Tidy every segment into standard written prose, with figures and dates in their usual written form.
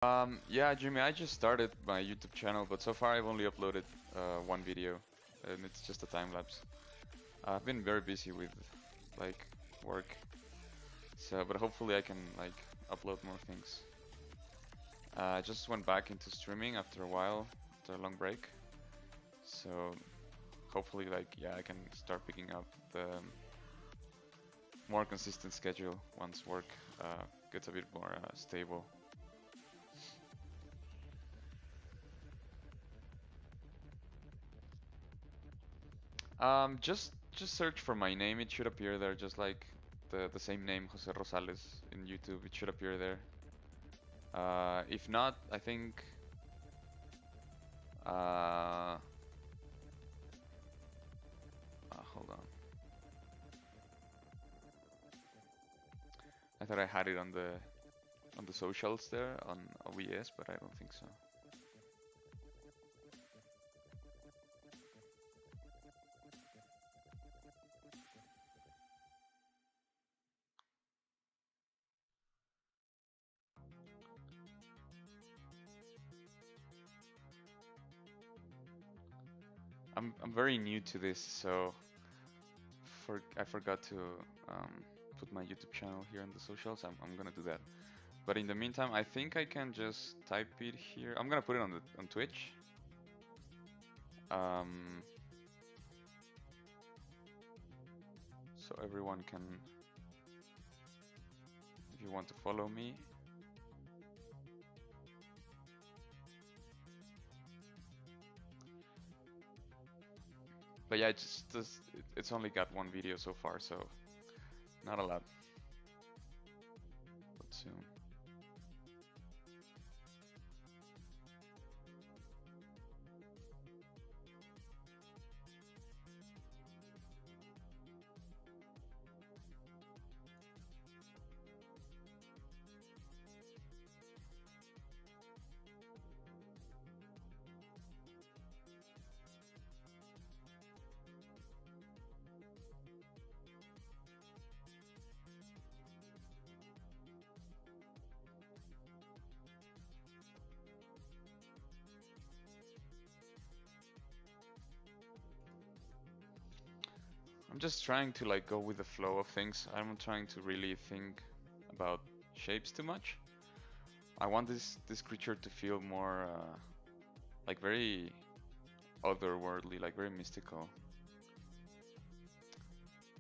Yeah, Jimmy, I just started my YouTube channel, but so far I've only uploaded one video, and it's just a time lapse. I've been very busy with like work, so but hopefully I can like upload more things. I just went back into streaming after a while, after a long break, so hopefully yeah, I can start picking up the more consistent schedule once work gets a bit more stable. Just search for my name. It should appear there, just like the same name, José Rosales, in YouTube. It should appear there. If not, I think. Hold on. I thought I had it on the socials there on OBS, but I don't think so. I'm very new to this, so I forgot to put my YouTube channel here on the socials. I'm gonna do that. But in the meantime, I think I can just type it here. I'm gonna put it on Twitch. So everyone can, if you want to follow me. But yeah, it's only got one video so far, so not a lot. But soon. I'm just trying to like go with the flow of things. I'm not trying to really think about shapes too much. I want this creature to feel more like very otherworldly, like very mystical.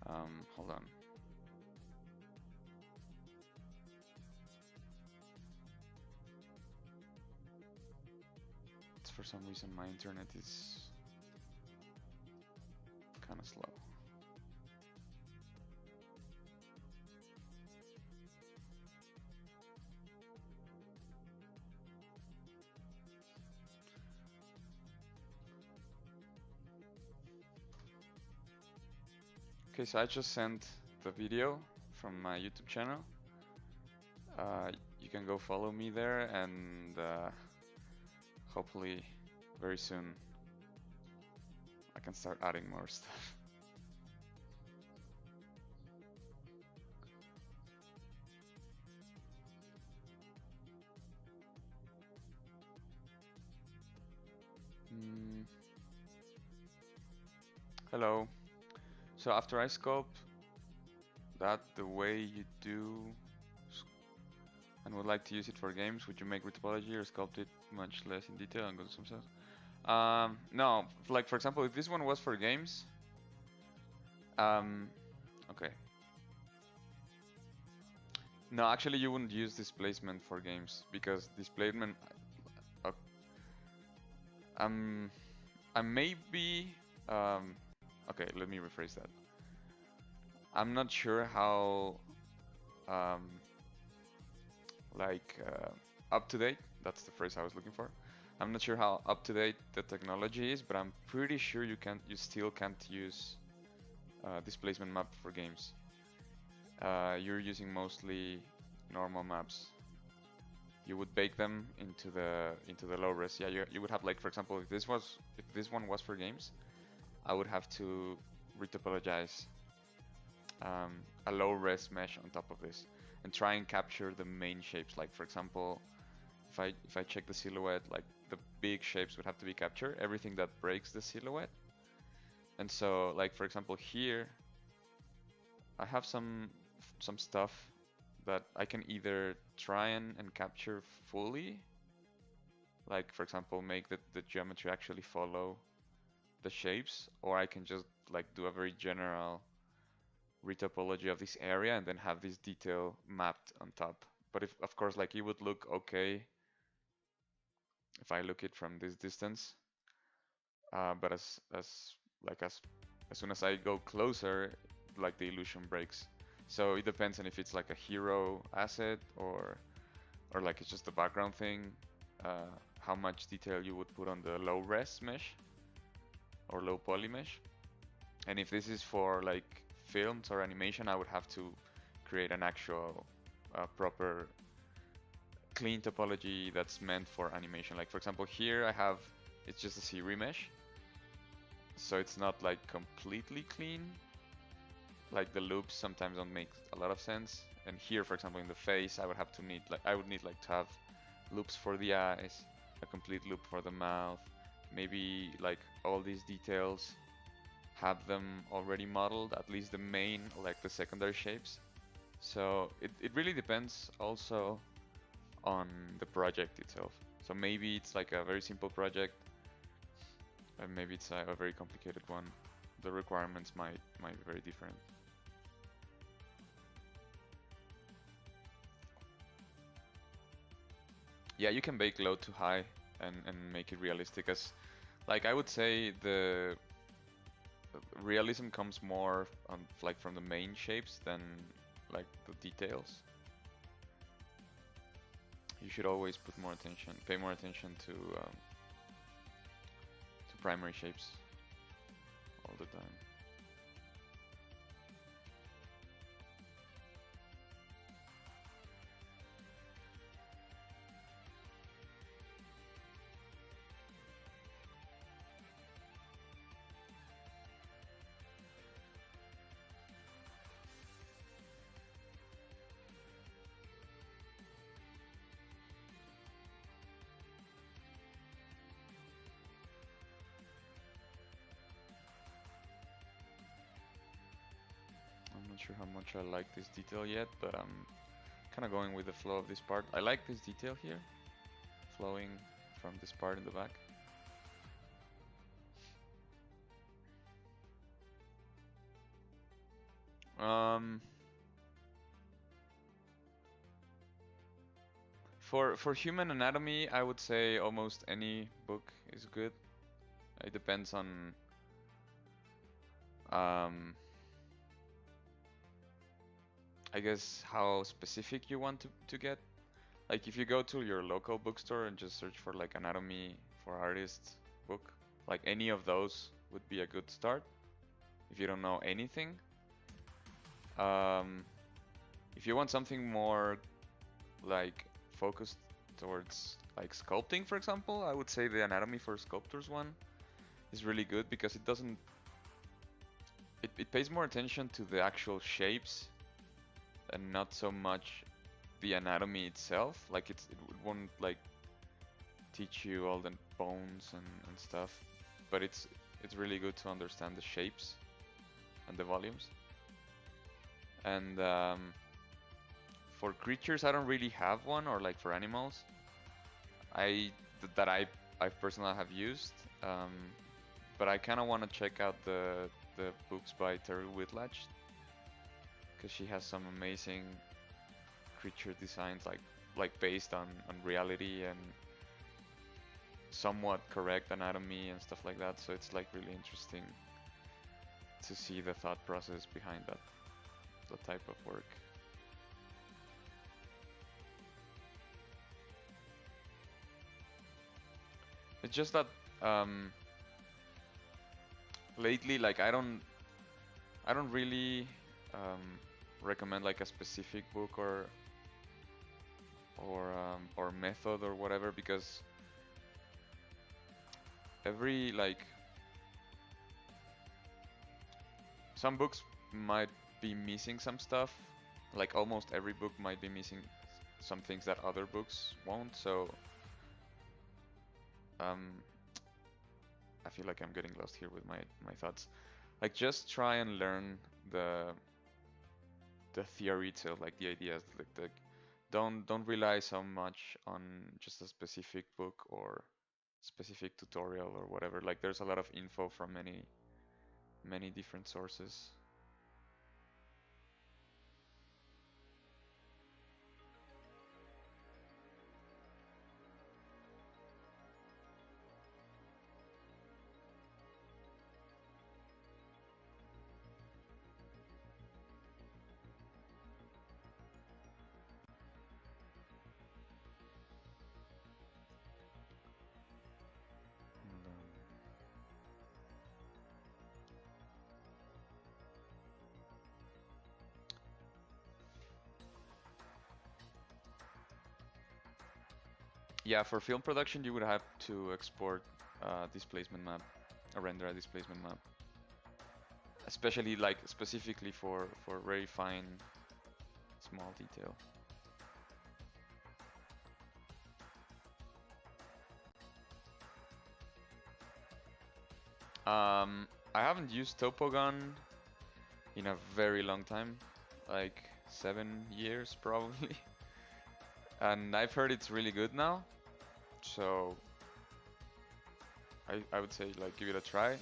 Hold on. It's for some reason my internet is kind of slow. Okay, so I just sent the video from my YouTube channel. You can go follow me there, and hopefully very soon I can start adding more stuff. Hello. So after I sculpt that the way you do and would like to use it for games, would you make retopology or sculpt it much less in detail and go to some stuff? No, like for example, if this one was for games, okay. No, actually you wouldn't use displacement for games because displacement, I maybe, okay, let me rephrase that. I'm not sure how, up to date, that's the phrase I was looking for. I'm not sure how up to date the technology is, but I'm pretty sure you still can't use displacement map for games. You're using mostly normal maps. You would bake them into the low res. Yeah, you would have, like, for example, if this one was for games, I would have to retopologize a low res mesh on top of this and try and capture the main shapes. Like for example, if I check the silhouette, like the big shapes would have to be captured, everything that breaks the silhouette. And so, like for example here, I have some stuff that I can either try and capture fully, like for example make the geometry actually follow the shapes, or I can just like do a very general retopology of this area and then have this detail mapped on top. But if of course like it would look okay if I look it from this distance, but as soon as I go closer, like the illusion breaks. So it depends on if it's like a hero asset or like it's just a background thing, how much detail you would put on the low res mesh or low poly mesh. And if this is for like films or animation, I would have to create an actual proper clean topology that's meant for animation. Like for example here I have, it's just a C remesh, so it's not like completely clean. Like the loops sometimes don't make a lot of sense. And here, for example, in the face, I would need like to have loops for the eyes, a complete loop for the mouth, maybe like all these details, have them already modeled, at least the main, like the secondary shapes. So it really depends also on the project itself. So maybe it's like a very simple project, and maybe it's a very complicated one. The requirements might be very different. Yeah, you can bake low to high and make it realistic. As like I would say the realism comes more on like from the main shapes than like the details. You should always pay more attention to primary shapes all the time. I'm not sure how much I like this detail yet, but I'm kind of going with the flow of this part. I like this detail here, flowing from this part in the back. For human anatomy, I would say almost any book is good. It depends on I guess how specific you want to get. Like if you go to your local bookstore and just search for like anatomy for artists book, like any of those would be a good start if you don't know anything. If you want something more like focused towards like sculpting, for example, I would say the anatomy for sculptors one is really good because it doesn't it pays more attention to the actual shapes and not so much the anatomy itself. Like it won't like teach you all the bones and stuff, but it's really good to understand the shapes and the volumes. And for creatures, I don't really have one, or like for animals, I personally have used, but I kind of want to check out the books by Terry Whitlatch, because she has some amazing creature designs, like based on reality and somewhat correct anatomy and stuff like that. So it's like really interesting to see the thought process behind that type of work. It's just that lately, like I don't really recommend like a specific book or method or whatever, because every like some books might be missing some stuff. Like almost every book might be missing some things that other books won't. So I feel like I'm getting lost here with my thoughts. Like, just try and learn the theory to like the ideas. Like, don't rely so much on just a specific book or specific tutorial or whatever. Like, there's a lot of info from many different sources. Yeah, for film production, you would have to export a displacement map, render a displacement map, especially like specifically for very fine, small detail. I haven't used Topogun in a very long time, like 7 years probably, and I've heard it's really good now. So I would say like give it a try.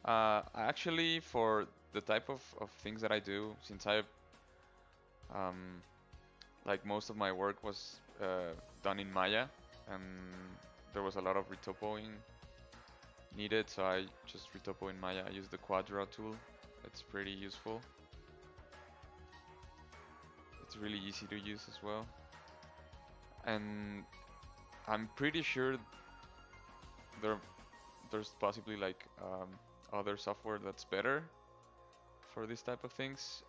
Actually, for the type of things that I do, since I like most of my work was done in Maya, and there was a lot of retopoing needed, so I just retopo in Maya. I use the Quadra tool. It's pretty useful. It's really easy to use as well. And I'm pretty sure there's possibly like other software that's better for this type of things.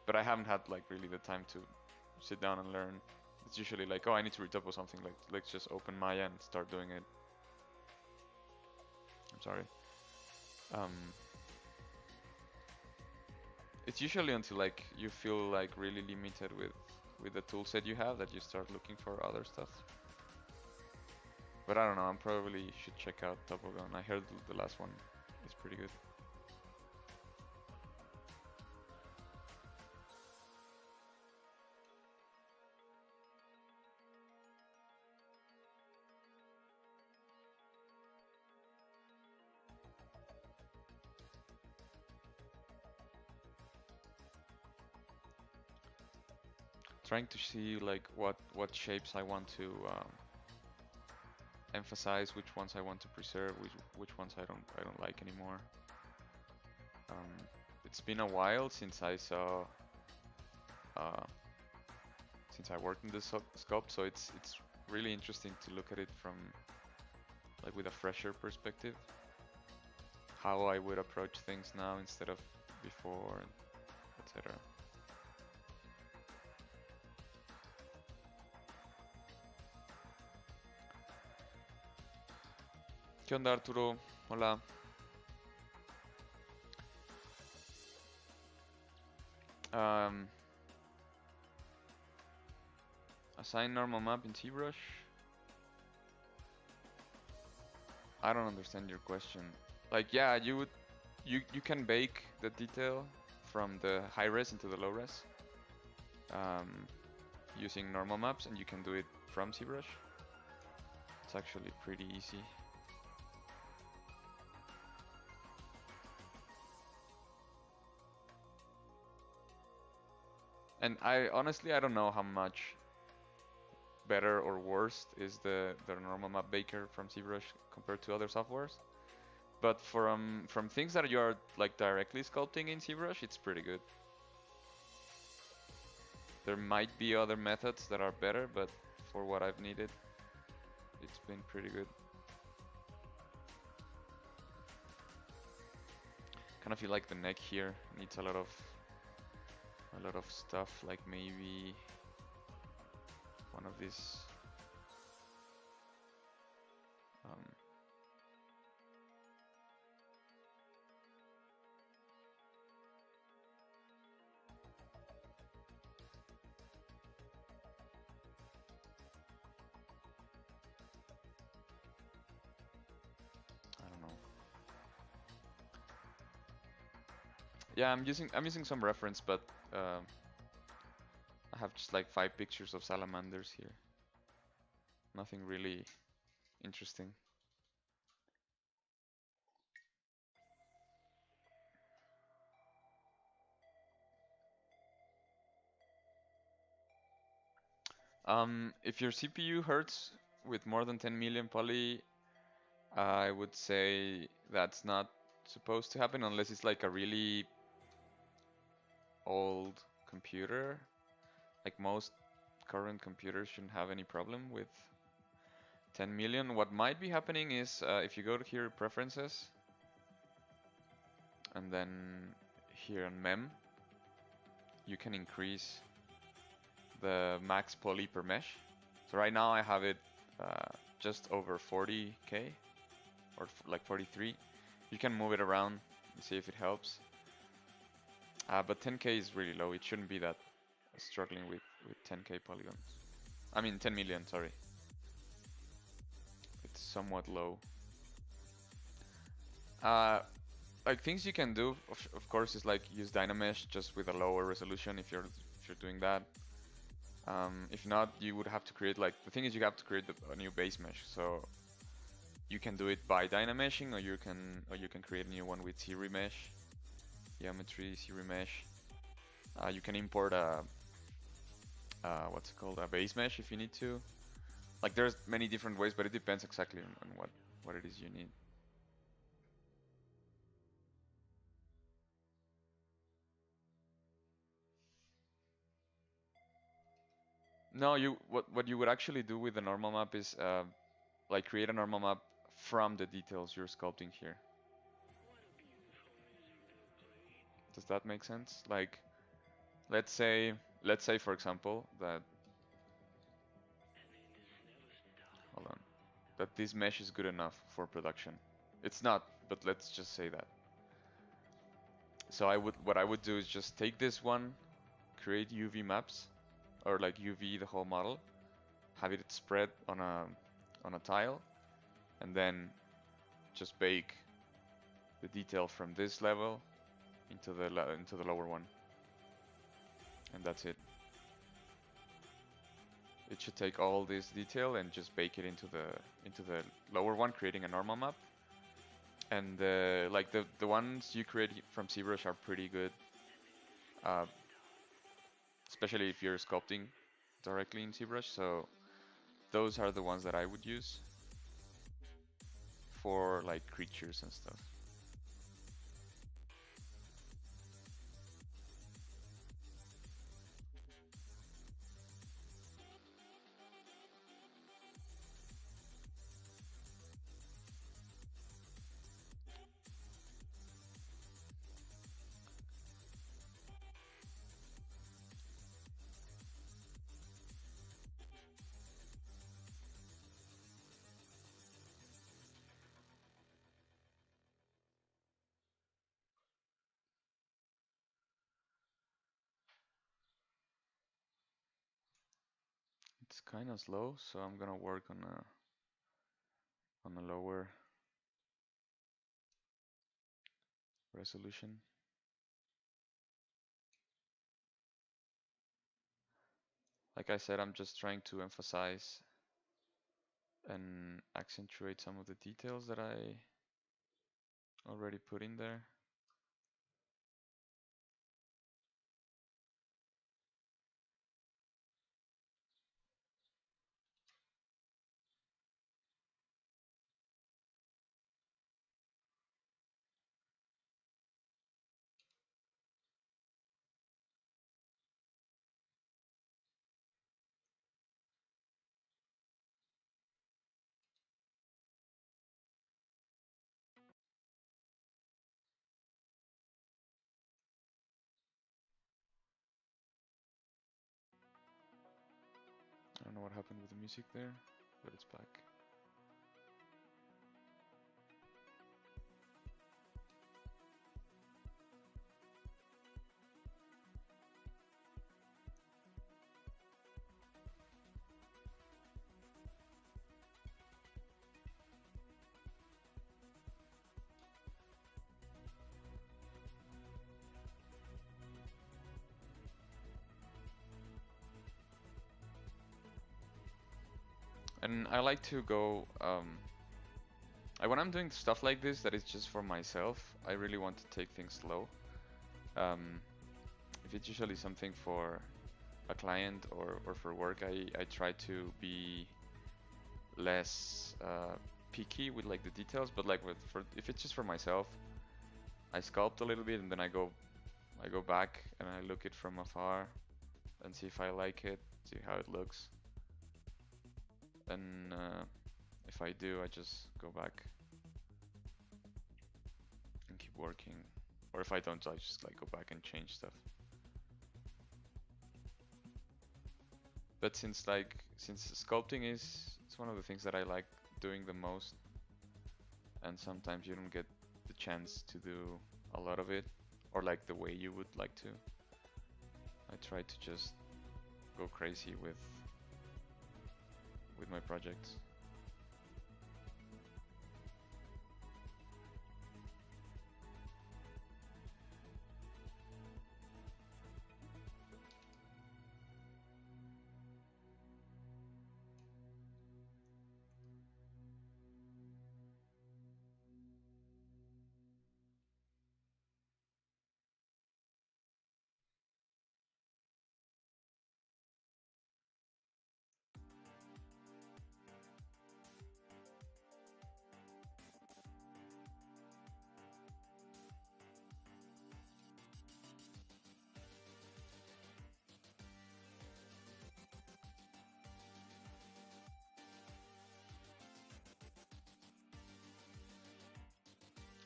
But I haven't had like really the time to sit down and learn. It's usually like, oh, I need to retopo something. Like, let's just open Maya and start doing it. I'm sorry. It's usually until like you feel like really limited with the toolset you have that you start looking for other stuff. But I don't know, I probably should check out Topogun. I heard the last one is pretty good. Trying to see like what shapes I want to emphasize, which ones I want to preserve, which ones I don't like anymore. It's been a while since I saw since I worked in this sculpt, so it's really interesting to look at it from like with a fresher perspective, how I would approach things now instead of before, etc. ¿Qué onda, Arturo? Hola. Assign normal map in ZBrush? I don't understand your question. Like, yeah, you can bake the detail from the high res into the low res using normal maps, and you can do it from ZBrush. It's actually pretty easy. And I honestly don't know how much better or worse is the normal map baker from ZBrush compared to other softwares. But from things that you are like directly sculpting in ZBrush, it's pretty good. There might be other methods that are better, but for what I've needed, it's been pretty good. Kind of feel like the neck here needs a lot of stuff, like maybe one of these Yeah, I'm using some reference, but I have just like 5 pictures of salamanders here. Nothing really interesting. If your CPU hurts with more than 10 million poly, I would say that's not supposed to happen unless it's like a really old computer. Like most current computers shouldn't have any problem with 10 million. What might be happening is if you go to here preferences and then here on mem, you can increase the max poly per mesh. So right now I have it just over 40k or like 43. You can move it around and see if it helps. But 10k is really low. It shouldn't be that struggling with 10k polygons. I mean 10 million, sorry. It's somewhat low. Like things you can do, of course, is like use Dynamesh just with a lower resolution if you're doing that. If not, you would have to create like the thing is you have to create a new base mesh. So you can do it by Dynameshing, or you can create a new one with ZBrush, geometry, ZBrush. You can import a what's it called, a base mesh if you need to. Like there's many different ways, but it depends exactly on what it is you need. No, what you would actually do with the normal map is like create a normal map from the details you're sculpting here. Does that make sense? Like, let's say for example that hold on, that this mesh is good enough for production. It's not, but let's just say that. So what I would do is just take this one, create UV maps, or like UV the whole model, have it spread on a tile, and then just bake the detail from this level into the lower one, and that's it. It should take all this detail and just bake it into the lower one, creating a normal map. And like the ones you create from ZBrush are pretty good, especially if you're sculpting directly in ZBrush. So those are the ones that I would use for like creatures and stuff. It's kind of slow, so I'm gonna work on a lower resolution. Like I said, I'm just trying to emphasize and accentuate some of the details that I already put in there. I don't know what happened with the music there, but it's back. And I like to go, when I'm doing stuff like this that is just for myself, I really want to take things slow. Um, if it's usually something for a client or for work, I try to be less picky with like the details, but like if it's just for myself, I sculpt a little bit and then I go back and I look it from afar and see if I like it, see how it looks. And if I do, I just go back and keep working. Or if I don't, I just like go back and change stuff. But since sculpting it's one of the things that I like doing the most, and sometimes you don't get the chance to do a lot of it, or like the way you would like to. I try to just go crazy with my projects.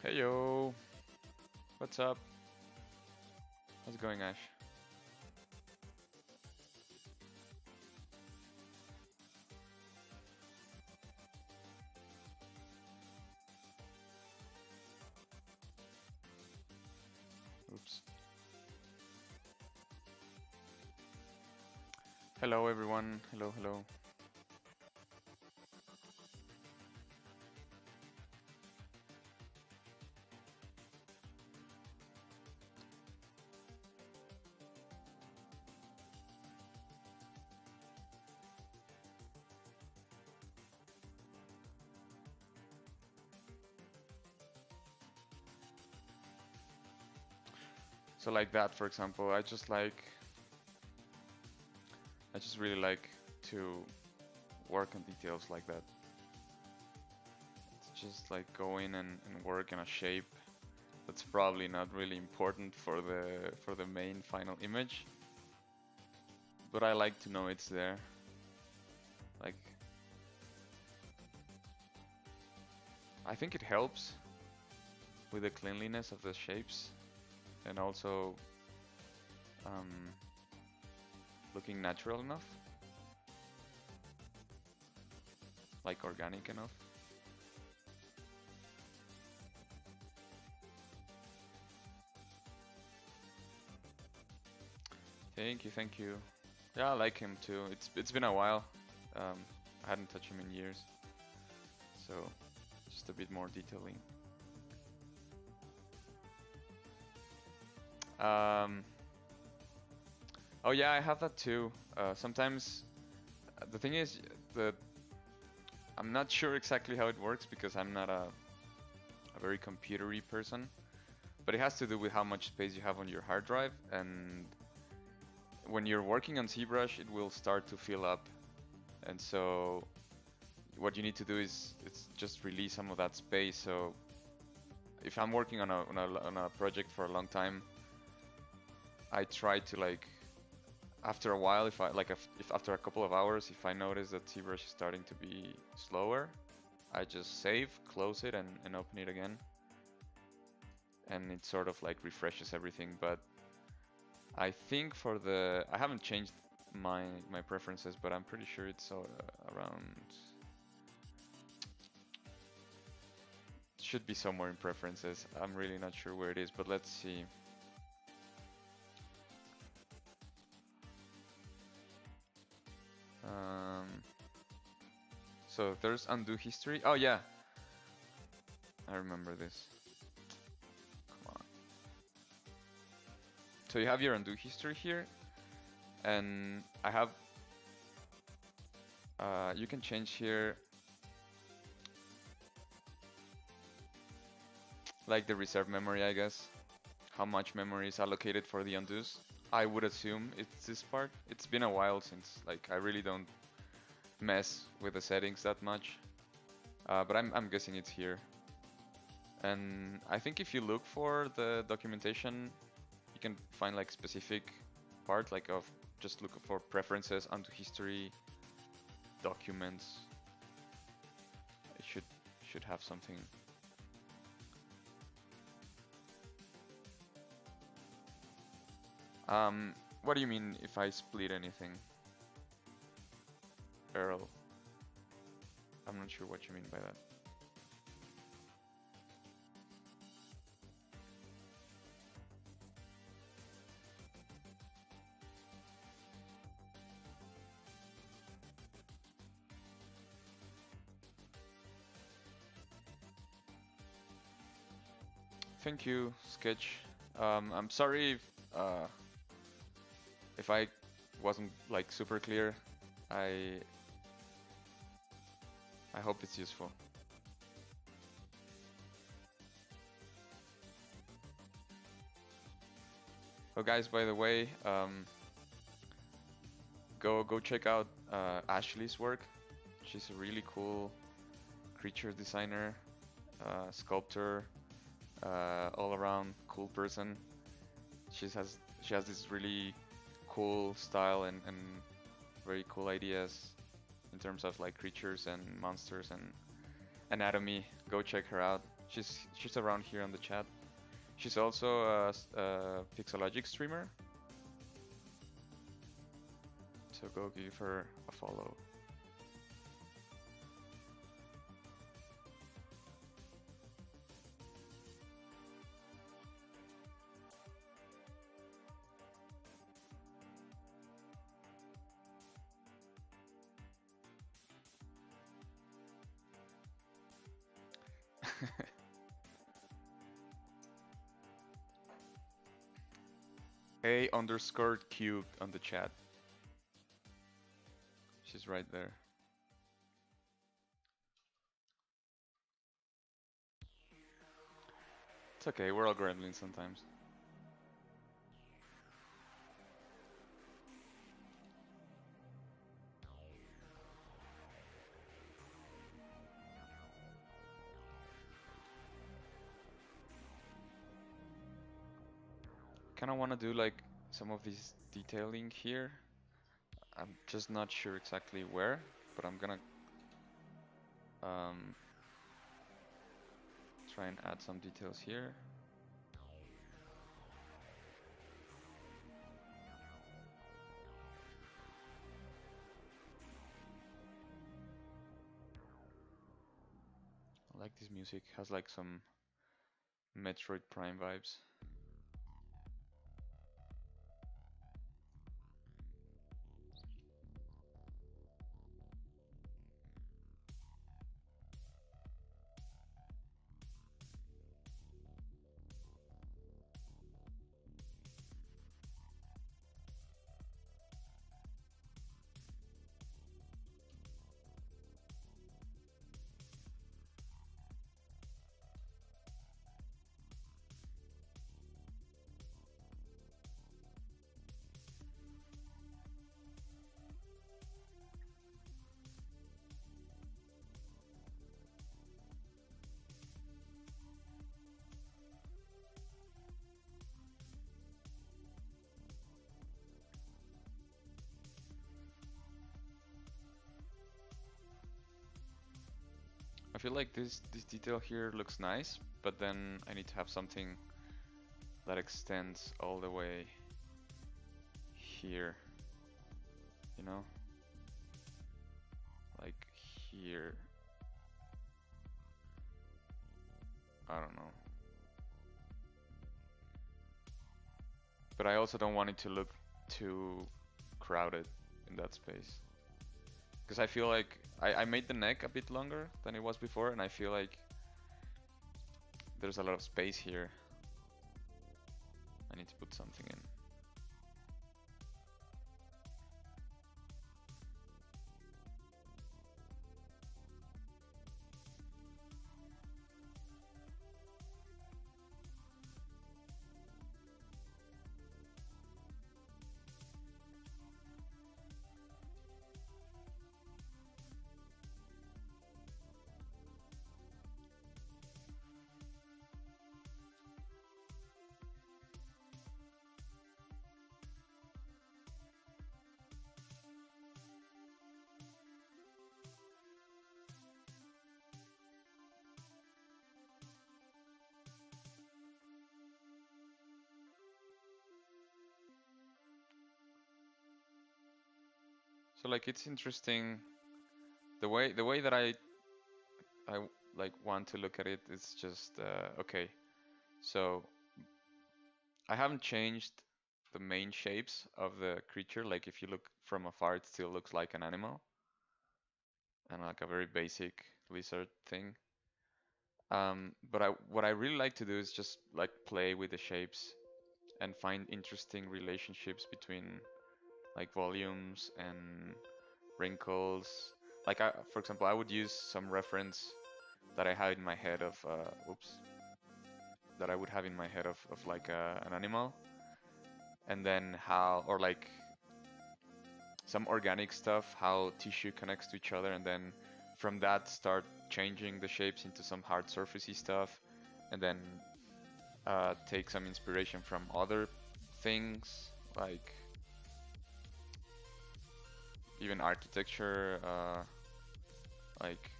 Hey yo, what's up? How's it going, Ash? Oops. Hello everyone, hello, hello. So like that, for example, I just really like to work on details like that. To just like go in and work in a shape that's probably not really important for the main final image, but I like to know it's there. Like, I think it helps with the cleanliness of the shapes, and also looking natural enough, like organic enough. Thank you, thank you. Yeah, I like him too. It's been a while. I hadn't touched him in years, so just a bit more detailing. Oh yeah, I have that too. Sometimes the thing is that I'm not sure exactly how it works because I'm not a very computery person, but it has to do with how much space you have on your hard drive, and when you're working on ZBrush, it will start to fill up, and so what you need to do is just release some of that space. So if I'm working on a project for a long time, I try to like, after a while, if after a couple of hours, if I notice that ZBrush is starting to be slower, I just save, close it, and open it again, and it sort of like refreshes everything. But I think I haven't changed my preferences, but I'm pretty sure it's around. It should be somewhere in preferences. I'm really not sure where it is, but let's see. So there's undo history. Oh yeah, I remember this. Come on. So you have your undo history here, and I have You can change here like the reserve memory, I guess. How much memory is allocated for the undos. I would assume it's this part. It's been a while since like I really don't mess with the settings that much. But I'm guessing it's here. And I think if you look for the documentation, you can find like specific part like of just look for preferences onto history documents. It should have something. What do you mean if I split anything? Earl. I'm not sure what you mean by that. Thank you, Sketch. I'm sorry if I wasn't like super clear. I hope it's useful. Oh, guys, by the way, go check out Ashley's work. She's a really cool creature designer, sculptor, all around cool person. She has this really cool style and very cool ideas in terms of like creatures and monsters and anatomy. Go check her out. She's around here on the chat. She's also a Pixologic streamer, so go give her a follow. A_cubed on the chat. She's right there. It's okay, we're all gremlins sometimes. Kinda wanna do like some of this detailing here. I'm just not sure exactly where, but I'm gonna try and add some details here. I like this music, has like some Metroid Prime vibes. I feel like this detail here looks nice, but then I need to have something that extends all the way here, you know? Like here. I don't know. But I also don't want it to look too crowded in that space. Because I feel like I made the neck a bit longer than it was before, and I feel like there's a lot of space here. I need to put something in. So like it's interesting the way that I like want to look at it is just okay. So I haven't changed the main shapes of the creature. Like if you look from afar, it still looks like an animal and like a very basic lizard thing. But what I really like to do is just like play with the shapes and find interesting relationships between like volumes and wrinkles. Like for example, I would use some reference that I have in my head of oops, that I would have in my head of like an animal, and then how, or like some organic stuff, how tissue connects to each other, and then from that start changing the shapes into some hard surfacey stuff, and then take some inspiration from other things like even architecture, like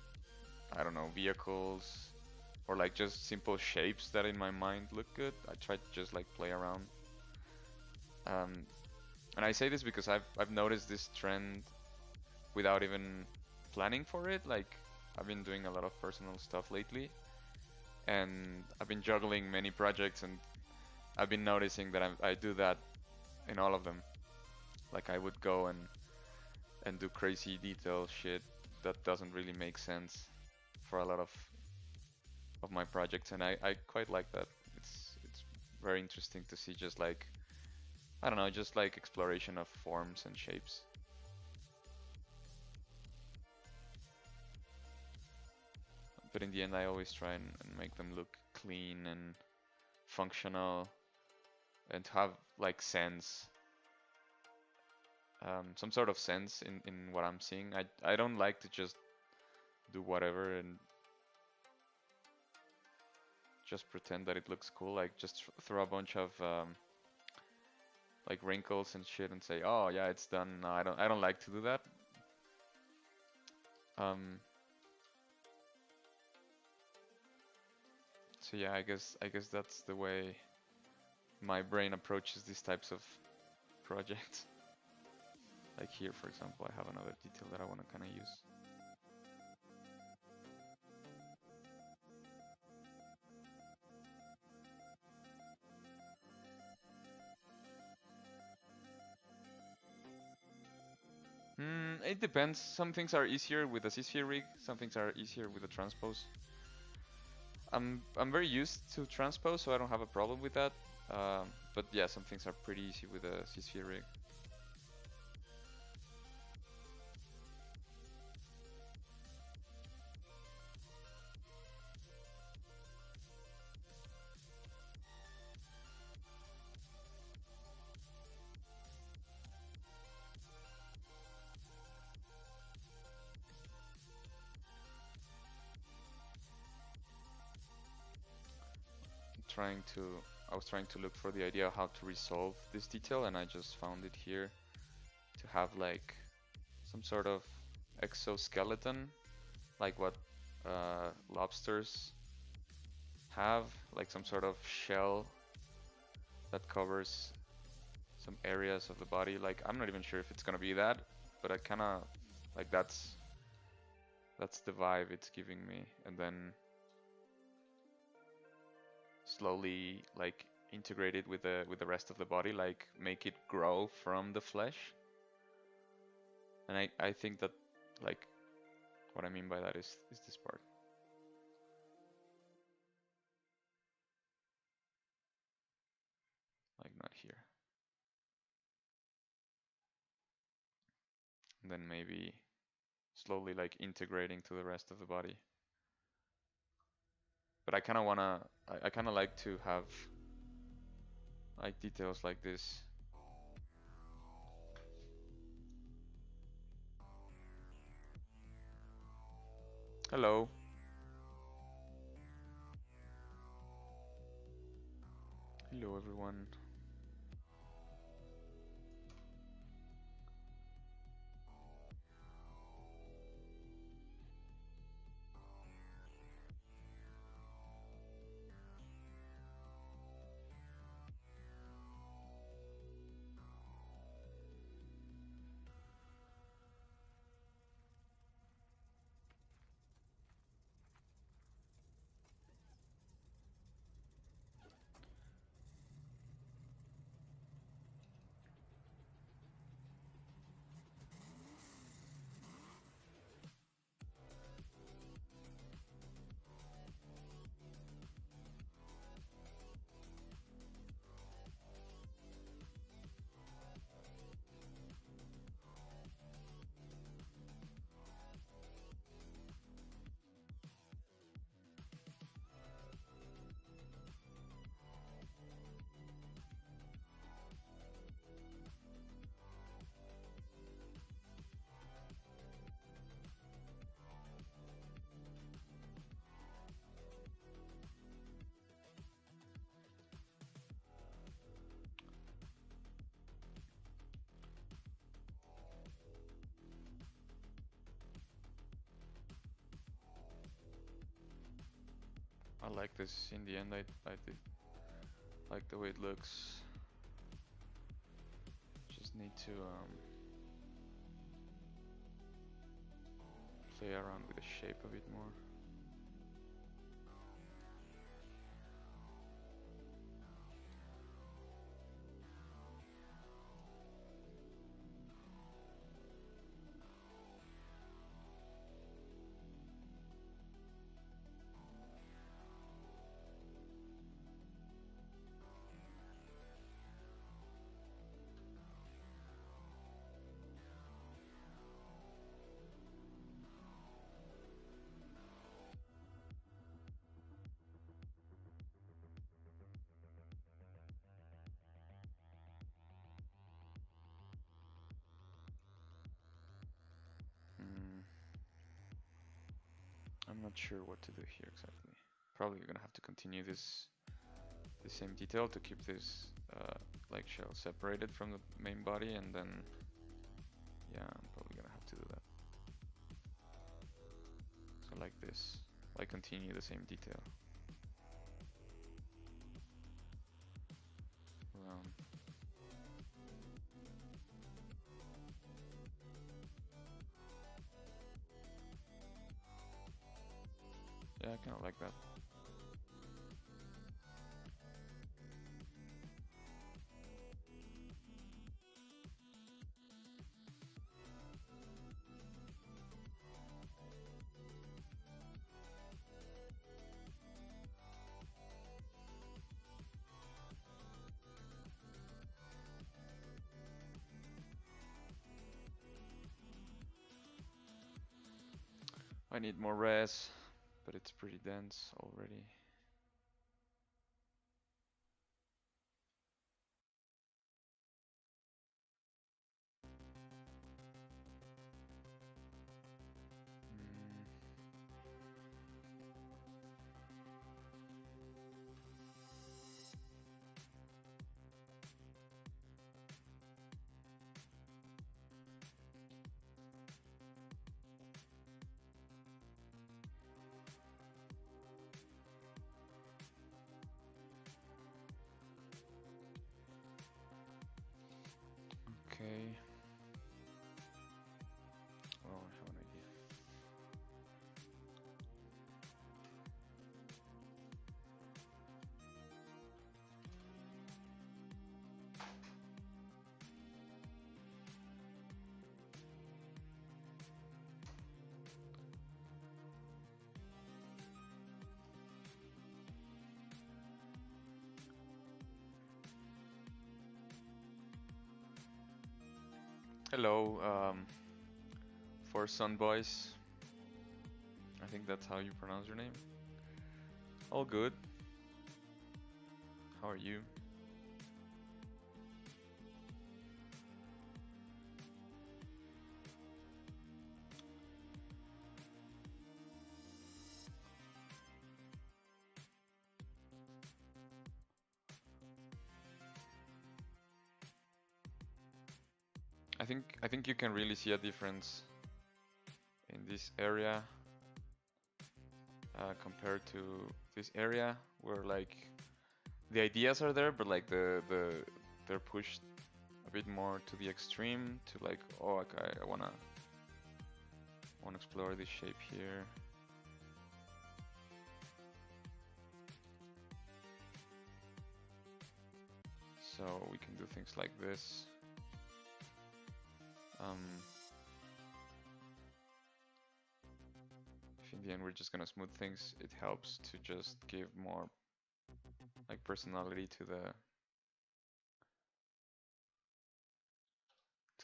I don't know, vehicles, or like just simple shapes that in my mind look good. I try to just like play around. Um, and I say this because I've noticed this trend without even planning for it. Like I've been doing a lot of personal stuff lately, and I've been juggling many projects, and I've been noticing that I do that in all of them. Like I would go and do crazy detail shit that doesn't really make sense for a lot of my projects, and I quite like that. It's very interesting to see just like I don't know, just like exploration of forms and shapes. But in the end, I always try and make them look clean and functional and to have like sense, some sort of sense in what I'm seeing. I don't like to just do whatever and just pretend that it looks cool. Like just throw a bunch of like wrinkles and shit and say, oh yeah, it's done. No, I don't like to do that. Um, so yeah, I guess that's the way my brain approaches these types of projects. Like here, for example, I have another detail that I want to kind of use. It depends. Some things are easier with a CSphere rig, some things are easier with a transpose. I'm very used to transpose, so I don't have a problem with that. But yeah, some things are pretty easy with a CSphere rig. I was trying to look for the idea of how to resolve this detail, and I just found it here to have like some sort of exoskeleton, like what lobsters have, like some sort of shell that covers some areas of the body. Like I'm not even sure if it's gonna be that, but I kind of like that's the vibe it's giving me, and then slowly like integrate it with the rest of the body, like make it grow from the flesh. And I think that like what I mean by that is this part. Like not here. And then maybe slowly like integrating to the rest of the body. But I kind of wanna, I kind of like to have like details like this. Hello. Hello everyone. like this in the end. I did like the way it looks. Just need to play around with the shape a bit more. I'm not sure what to do here exactly. Probably gonna have to continue this the same detail to keep this like shell separated from the main body, and then yeah, I'm probably gonna have to do that. So like this, like continue the same detail. Yeah, I kind of like that. I need more res, but it's pretty dense already. Okay. Oh, I have an idea. Hello, for Sun Boys. I think that's how you pronounce your name. All good. How are you? I think you can really see a difference in this area compared to this area, where like the ideas are there, but like they're pushed a bit more to the extreme, to like, oh, okay, I wanna explore this shape here. So we can do things like this. If in the end we're just gonna smooth things, it helps to just give more like personality to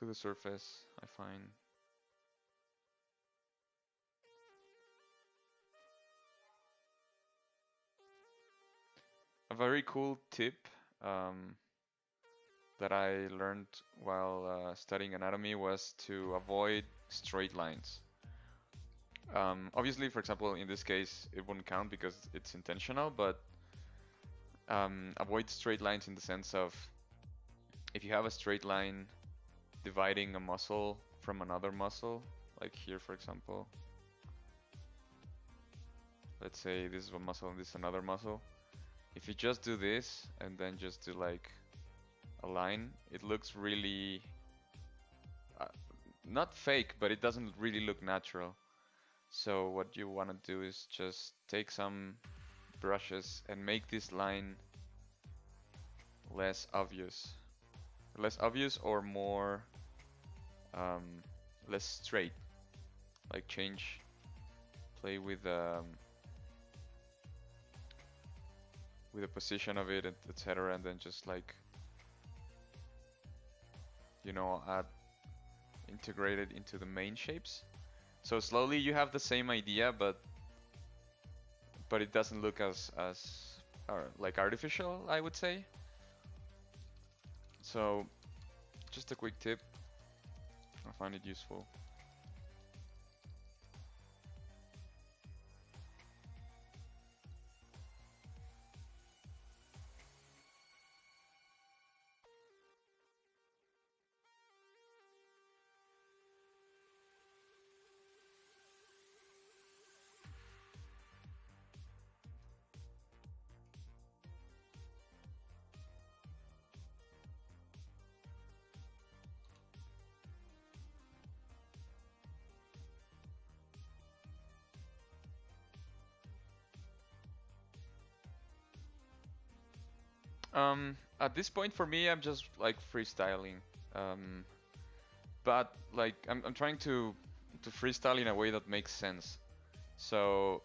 the surface, I find. A very cool tip that I learned while studying anatomy was to avoid straight lines. Obviously, for example, in this case, it wouldn't count because it's intentional, but avoid straight lines in the sense of, if you have a straight line dividing a muscle from another muscle, like here, for example, let's say this is one muscle and this is another muscle. If you just do this and then just do like a line, it looks really uh, not fake, but it doesn't really look natural. So what you want to do is just take some brushes and make this line less obvious. Less obvious or more less straight. Like change, play with the position of it, etc. And then just like, you know, integrate it into the main shapes. So slowly you have the same idea, but it doesn't look as like artificial, I would say. So just a quick tip, I find it useful. At this point for me, I'm just like freestyling. Um, but like I'm trying to freestyle in a way that makes sense. So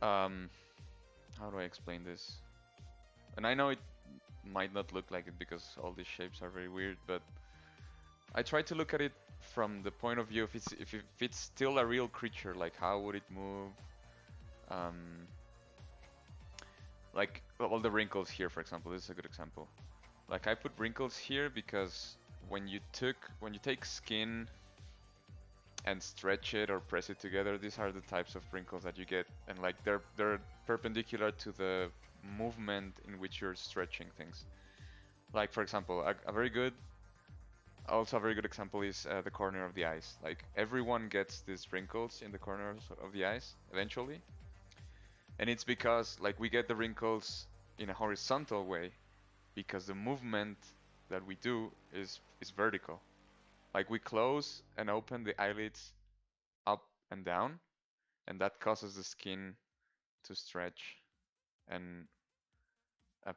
how do I explain this? And I know it might not look like it because all these shapes are very weird, but I try to look at it from the point of view if it's still a real creature, like how would it move? Um, like all the wrinkles here, for example, this is a good example. Like I put wrinkles here because when you take skin and stretch it or press it together, these are the types of wrinkles that you get, and like they're perpendicular to the movement in which you're stretching things. Like for example, a very good example is the corner of the eyes. Like everyone gets these wrinkles in the corners of the eyes eventually, and it's because like we get the wrinkles in a horizontal way because the movement that we do is vertical. Like we close and open the eyelids up and down, and that causes the skin to stretch and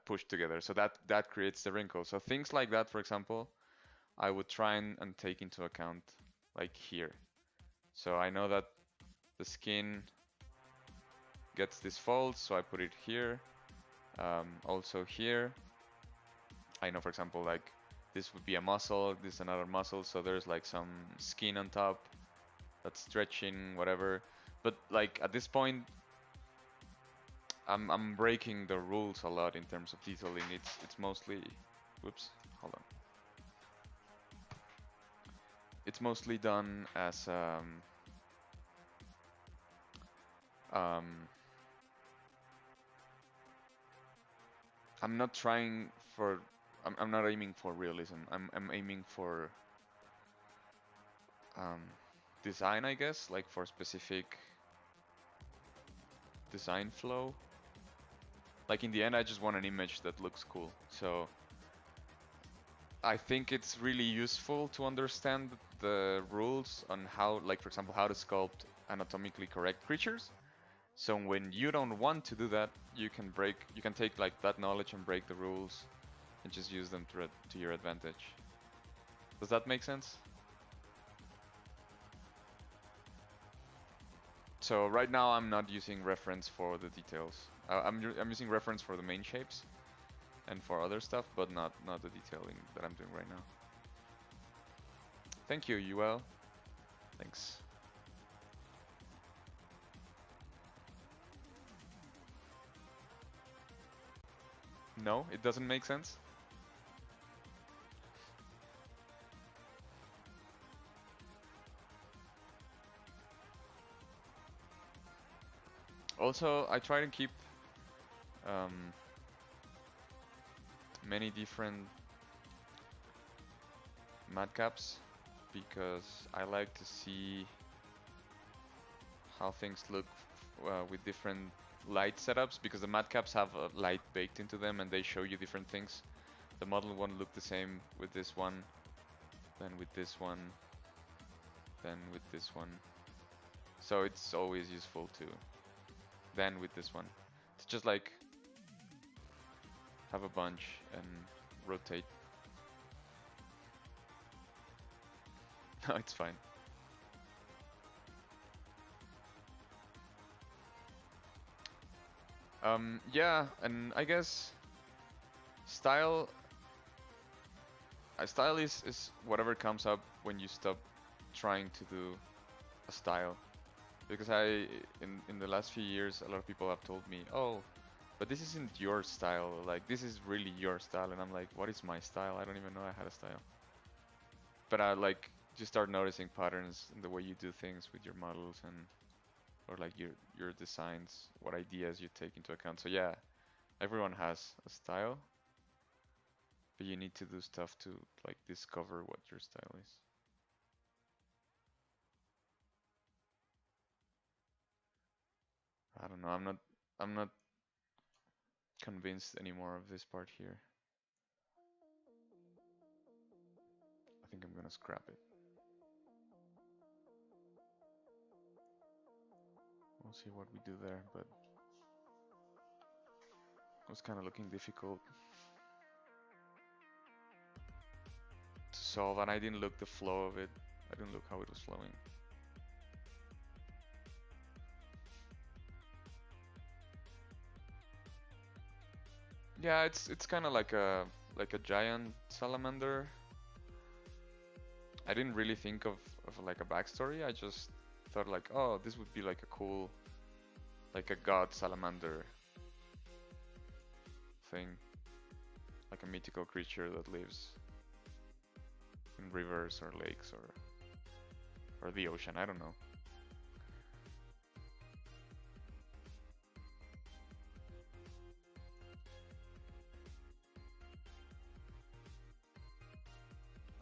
push together. So that creates the wrinkle. So things like that, for example, I would try and take into account like here. So I know that the skin gets this fold, so I put it here. Also here, I know, for example, like this would be a muscle, this is another muscle, so there's like some skin on top that's stretching, whatever. But like at this point, I'm breaking the rules a lot in terms of detailing. It's mostly, whoops, hold on. It's mostly done as I'm not trying for, I'm not aiming for realism. I'm aiming for design, I guess, like for specific design flow. Like in the end, I just want an image that looks cool. So I think it's really useful to understand the rules on how, like for example, how to sculpt anatomically correct creatures. So when you don't want to do that, you can take like that knowledge and break the rules and just use them to your advantage. Does that make sense? So right now I'm not using reference for the details. I'm using reference for the main shapes and for other stuff, but not the detailing that I'm doing right now. Thank you, UL. Thanks. No, it doesn't make sense. Also, I try to keep many different madcaps because I like to see how things look with different light setups, because the matte caps have a light baked into them and they show you different things. The model won't look the same with this one, then with this one, then with this one. So it's always useful to then with this one. It's just like have a bunch and rotate. No, it's fine. Yeah, and I guess style style is whatever comes up when you stop trying to do a style. Because in the last few years, a lot of people have told me, oh, but this isn't your style, like this is really your style, and I'm like, what is my style? I don't even know I had a style. But I like just start noticing patterns in the way you do things with your models and or like your designs, what ideas you take into account. So yeah, everyone has a style, but you need to do stuff to like discover what your style is. I don't know. I'm not convinced anymore of this part here. I think I'm gonna scrap it. We'll see what we do there, but it was kind of looking difficult to solve, and I didn't look the flow of it. I didn't look how it was flowing. Yeah, it's kind of like a giant salamander. I didn't really think of like a backstory. I just thought like, oh, this would be like a cool, like a god salamander thing, like a mythical creature that lives in rivers or lakes or the ocean. I don't know.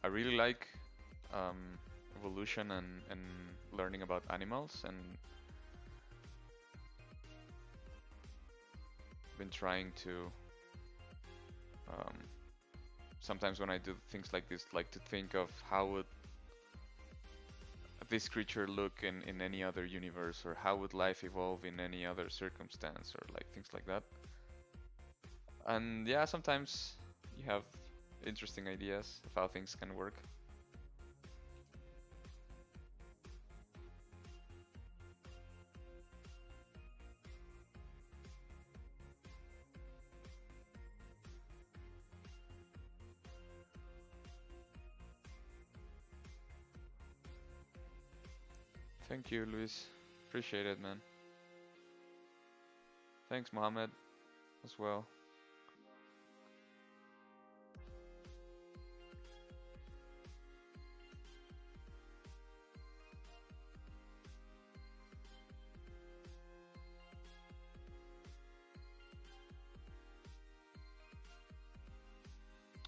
I really like evolution and learning about animals, and been trying to sometimes when I do things like this, like to think of how would this creature look in any other universe, or how would life evolve in any other circumstance, or like things like that. And yeah, sometimes you have interesting ideas of how things can work. Thank you, Luis. Appreciate it, man. Thanks, Mohammed, as well.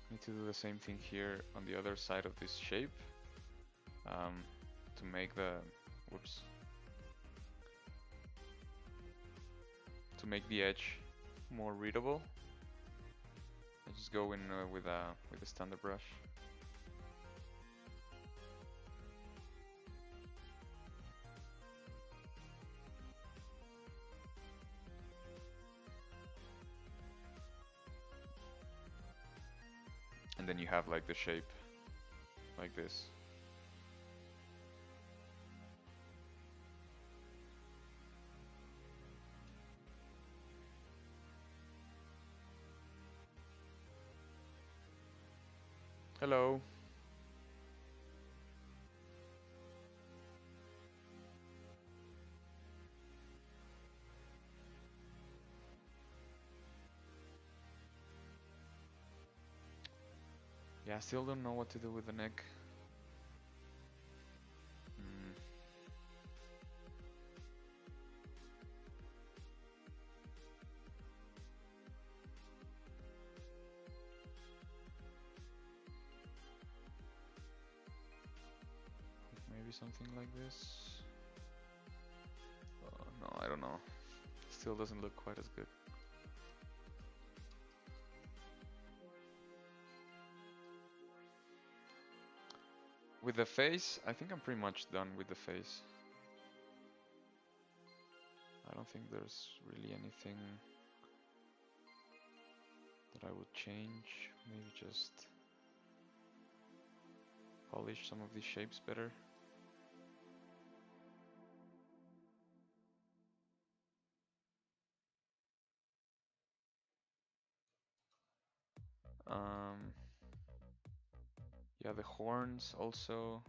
Need to do the same thing here on the other side of this shape to make the whoops, to make the edge more readable. I just go in with a standard brush. And then you have like the shape like this. Hello. Yeah, I still don't know what to do with the neck. Maybe something like this. No, I don't know. Still doesn't look quite as good. With the face, I think I'm pretty much done with the face. I don't think there's really anything that I would change. Maybe just polish some of these shapes better. Yeah, the horns also,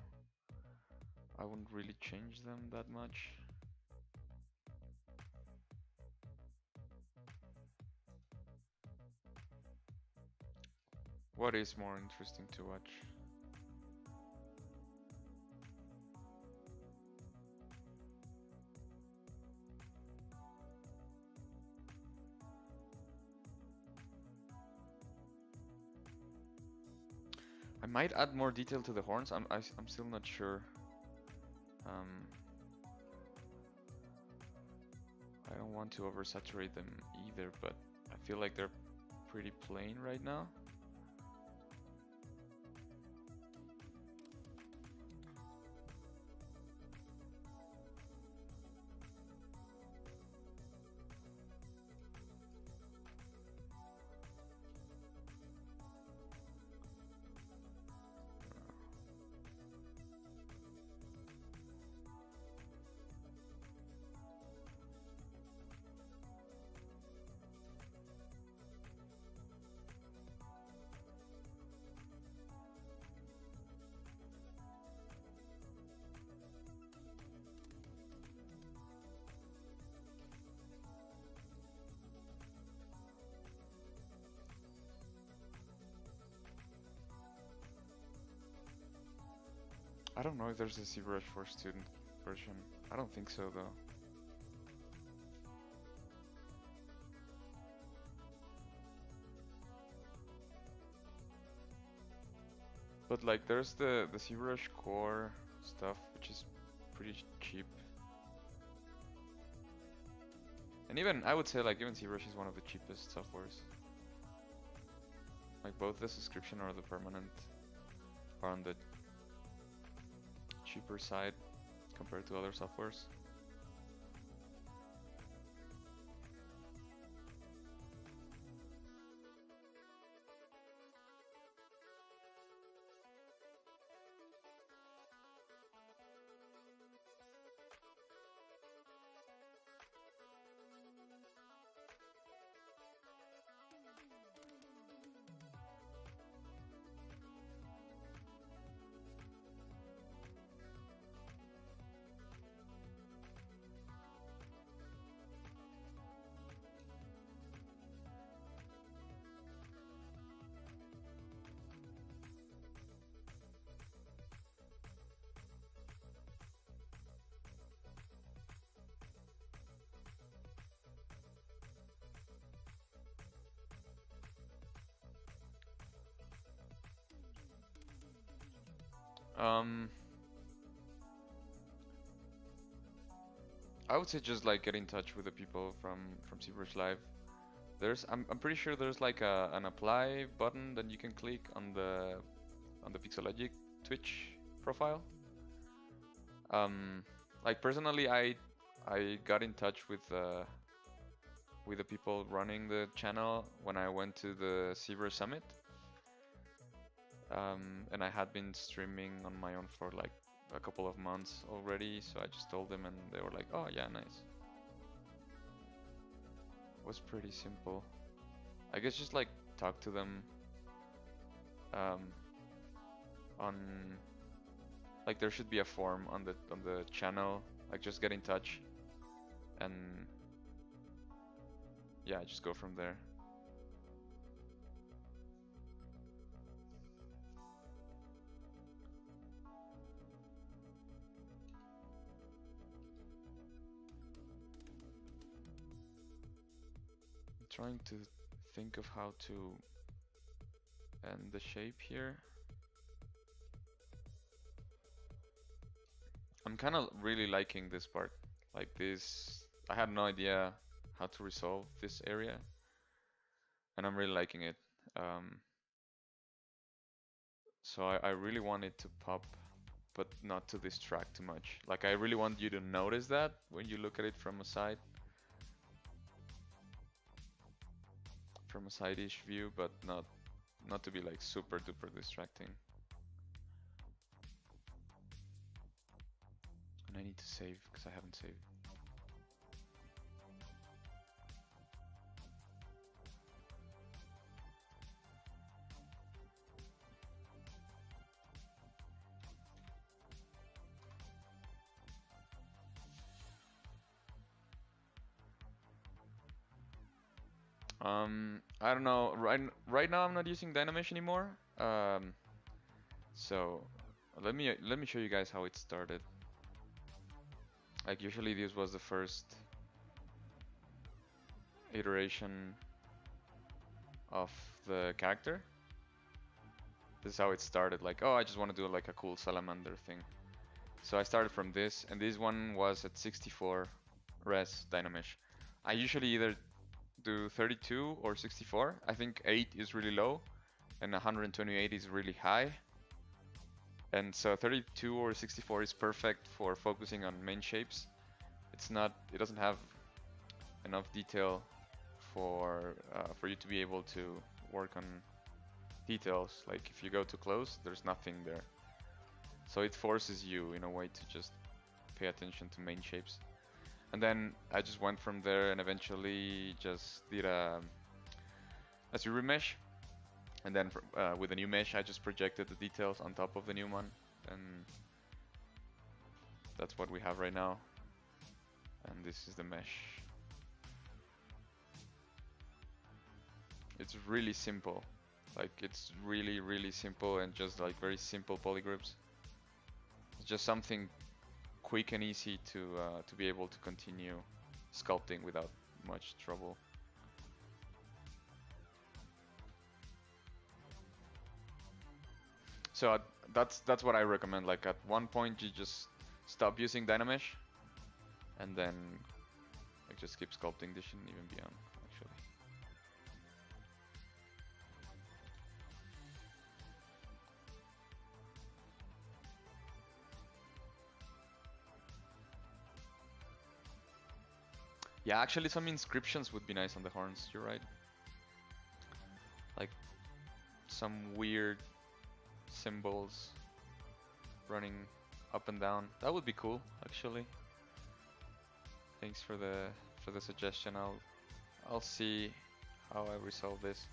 I wouldn't really change them that much. What is more interesting to watch? I might add more detail to the horns. I'm still not sure. I don't want to oversaturate them either, but I feel like they're pretty plain right now. I don't know if there's a ZBrush for student version. I don't think so though. But like there's the ZBrush core stuff, which is pretty cheap. And even, I would say like even ZBrush is one of the cheapest softwares. Like both the subscription or the permanent are on the cheaper side compared to other softwares. I would say just like get in touch with the people from ZBrush Live. I'm pretty sure there's like an apply button that you can click on the Pixologic Twitch profile. Like personally, I got in touch with the people running the channel when I went to the ZBrush Summit. And I had been streaming on my own for like a couple of months already, so I just told them and they were like, oh yeah, nice. It was pretty simple. I guess just like talk to them on, like there should be a form on the channel, like just get in touch and yeah, just go from there. Trying to think of how to end the shape here. I'm kind of really liking this part, like this I had no idea how to resolve this area, and I'm really liking it. So I really want it to pop, but not to distract too much. Like I really want you to notice that when you look at it from a side-ish view, but not to be like super duper distracting. And I need to save because I haven't saved. I don't know. Right now I'm not using Dynamesh anymore. So let me show you guys how it started. Like usually this was the first iteration of the character. This is how it started. Like, oh, I just want to do like a cool salamander thing. So I started from this, and this one was at 64 res Dynamesh. I usually either do 32 or 64. I think 8 is really low, and 128 is really high. And so 32 or 64 is perfect for focusing on main shapes. It doesn't have enough detail for you to be able to work on details. Like if you go too close, there's nothing there. So it forces you in a way to just pay attention to main shapes. And then I just went from there and eventually just did a zero mesh. And then with a new mesh, I just projected the details on top of the new one. And that's what we have right now. And this is the mesh. It's really simple. Like it's really, really simple and just like very simple polygroups. It's just something quick and easy to be able to continue sculpting without much trouble. So that's what I recommend. Like at one point you just stop using Dynamesh and then like just keep sculpting. This shouldn't even be on actually. Yeah, actually some inscriptions would be nice on the horns, you're right. Like some weird symbols running up and down. That would be cool, actually. Thanks for the suggestion. I'll see how I resolve this.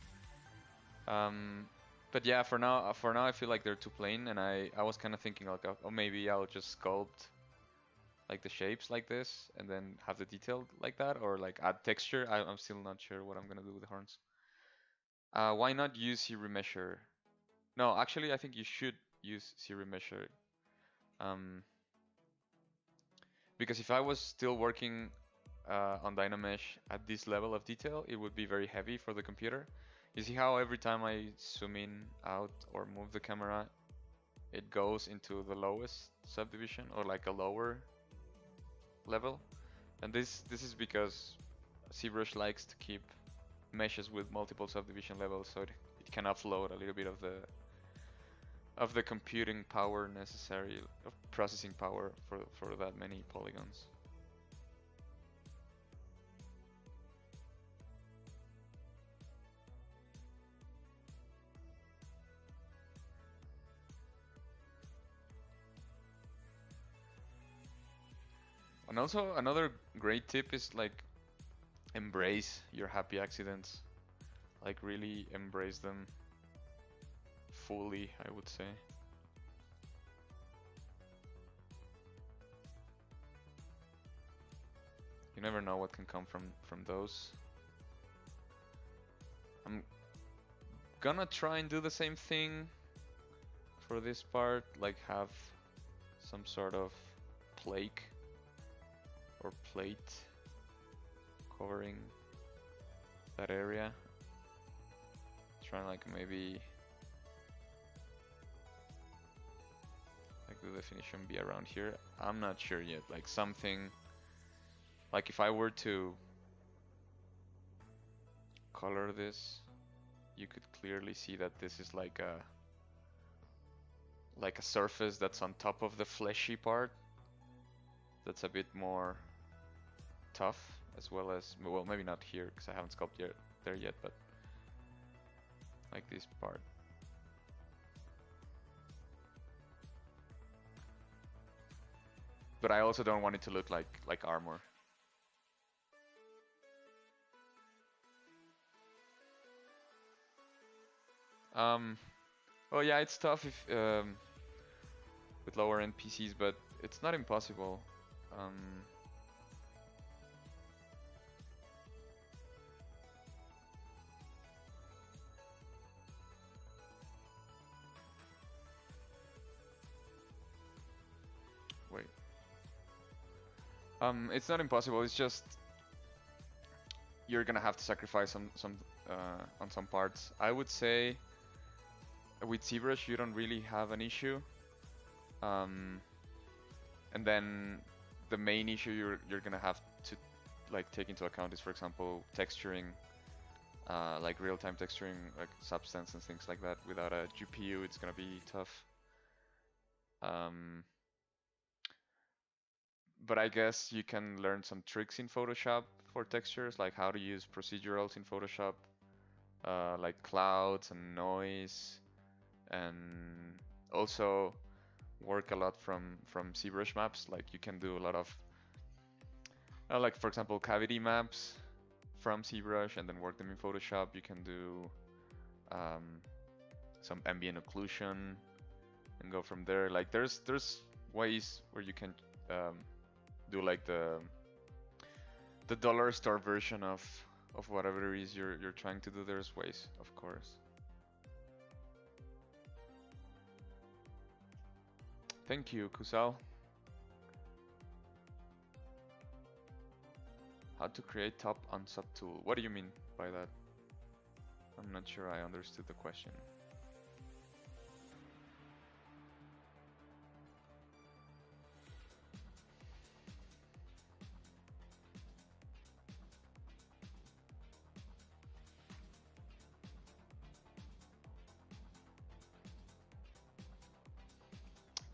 But yeah, for now I feel like they're too plain, and I was kind of thinking like, oh, maybe I'll just sculpt like the shapes like this and then have the detail like that, or like add texture. I'm still not sure what I'm gonna do with the horns. Why not use ZBrush? No, actually I think you should use ZBrush. Because if I was still working on Dynamesh at this level of detail, it would be very heavy for the computer. You see how every time I zoom in, out, or move the camera, it goes into the lowest subdivision or like a lower level? And this is because ZBrush likes to keep meshes with multiple subdivision levels, so it can offload a little bit of the computing power necessary, of processing power for that many polygons. And also another great tip is like embrace your happy accidents. Like really embrace them fully, I would say. You never know what can come from those. I'm gonna try and do the same thing for this part, like have some sort of plaque or plate covering that area. Trying like maybe like the definition be around here. I'm not sure yet, like something Like if I were to color this, you could clearly see that this is like a surface that's on top of the fleshy part. That's a bit more tough, as well as, well, maybe not here because I haven't sculpted there yet, but like this part. But I also don't want it to look like armor. Well, yeah, it's tough if with lower end PCs, but it's not impossible. Wait. It's not impossible. It's just you're gonna have to sacrifice some on some parts. I would say with ZBrush you don't really have an issue. And then the main issue you're gonna have to like take into account is, for example, texturing, like real-time texturing, like substance and things like that. Without a GPU, it's gonna be tough. But I guess you can learn some tricks in Photoshop for textures, like how to use procedurals in Photoshop, like clouds and noise, and also work a lot from ZBrush maps. Like you can do a lot of, like for example, cavity maps from ZBrush and then work them in Photoshop. You can do some ambient occlusion and go from there. Like there's ways where you can do like the dollar store version of whatever it is you're trying to do. There's ways, of course. Thank you, Kusal. How to create top on subtool. What do you mean by that? I'm not sure I understood the question.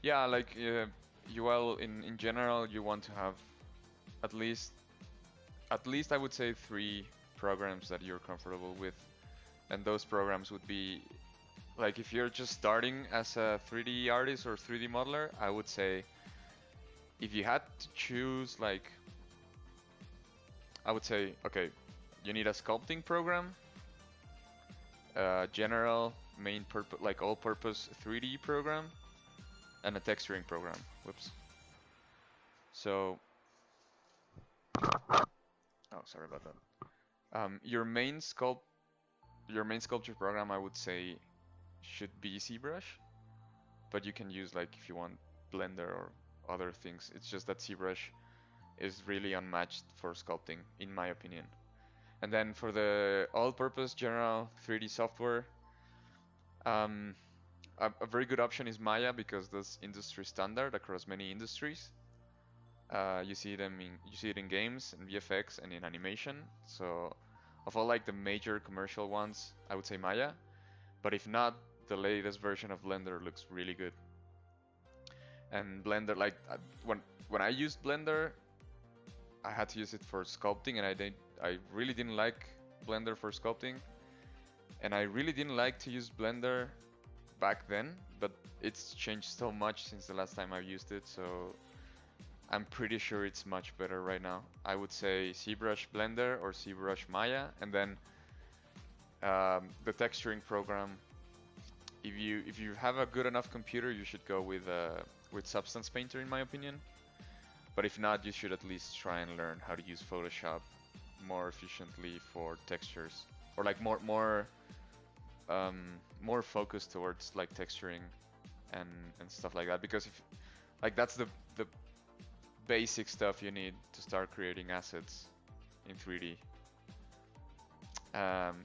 Yeah, like UL in general, you want to have at least I would say 3 programs that you're comfortable with, and those programs would be, like, if you're just starting as a 3D artist or 3D modeler, I would say if you had to choose, like, I would say, okay, you need a sculpting program, general main purpose, like all-purpose 3D program, and a texturing program. Whoops. So, oh, sorry about that. Your main sculpture program, I would say, should be ZBrush, but you can use, like, if you want, Blender or other things. It's just that ZBrush is really unmatched for sculpting, in my opinion. And then for the all-purpose general 3D software, a very good option is Maya, because that's industry standard across many industries. You see it in games, in VFX, and in animation. So, of all like the major commercial ones, I would say Maya. But if not, the latest version of Blender looks really good. And Blender, like when I used Blender, I had to use it for sculpting, and I really didn't like Blender for sculpting, and I really didn't like to use Blender back then, but it's changed so much since the last time I used it, so I'm pretty sure it's much better right now. I would say ZBrush Blender or ZBrush Maya, and then the texturing program. If you have a good enough computer, you should go with Substance Painter, in my opinion. But if not, you should at least try and learn how to use Photoshop more efficiently for textures, or like more focused towards like texturing and stuff like that, because if like that's the basic stuff you need to start creating assets in 3D.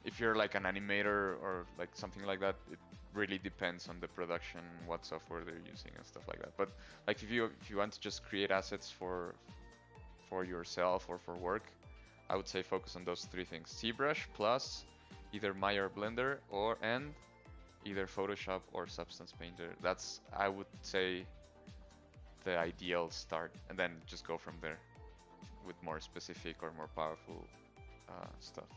If you're like an animator or like something like that, it really depends on the production, what software they're using and stuff like that. But like if you want to just create assets for for yourself or for work, I would say focus on those three things: ZBrush plus either Maya or Blender, or and either Photoshop or Substance Painter. That's, I would say, the ideal start, and then just go from there with more specific or more powerful stuff.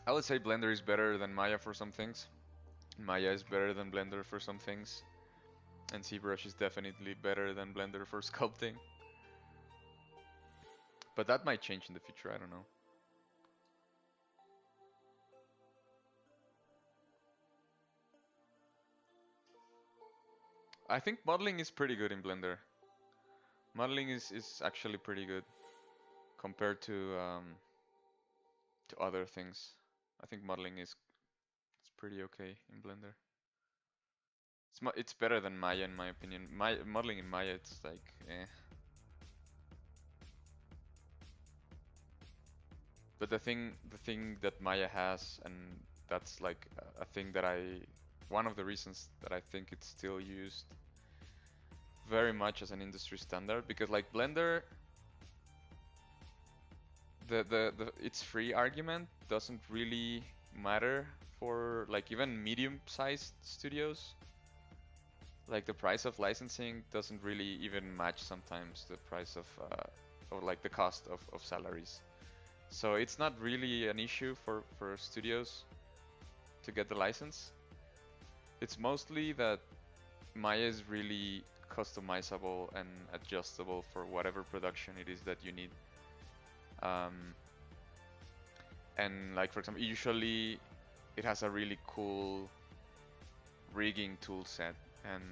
I would say Blender is better than Maya for some things. Maya is better than Blender for some things. And ZBrush is definitely better than Blender for sculpting. But that might change in the future, I don't know. I think modeling is pretty good in Blender. Modeling is actually pretty good compared to other things. I think modeling is pretty okay in Blender. It's better than Maya in my opinion. Modeling in Maya, it's like eh. But the thing that Maya has, and that's like a thing that one of the reasons that I think it's still used very much as an industry standard, because like Blender, the its free argument doesn't really matter for like even medium-sized studios. Like the price of licensing doesn't really even match sometimes the price of or like the cost of salaries. So it's not really an issue for studios to get the license. It's mostly that Maya is really customizable and adjustable for whatever production it is that you need. And like for example, usually it has a really cool rigging tool set, and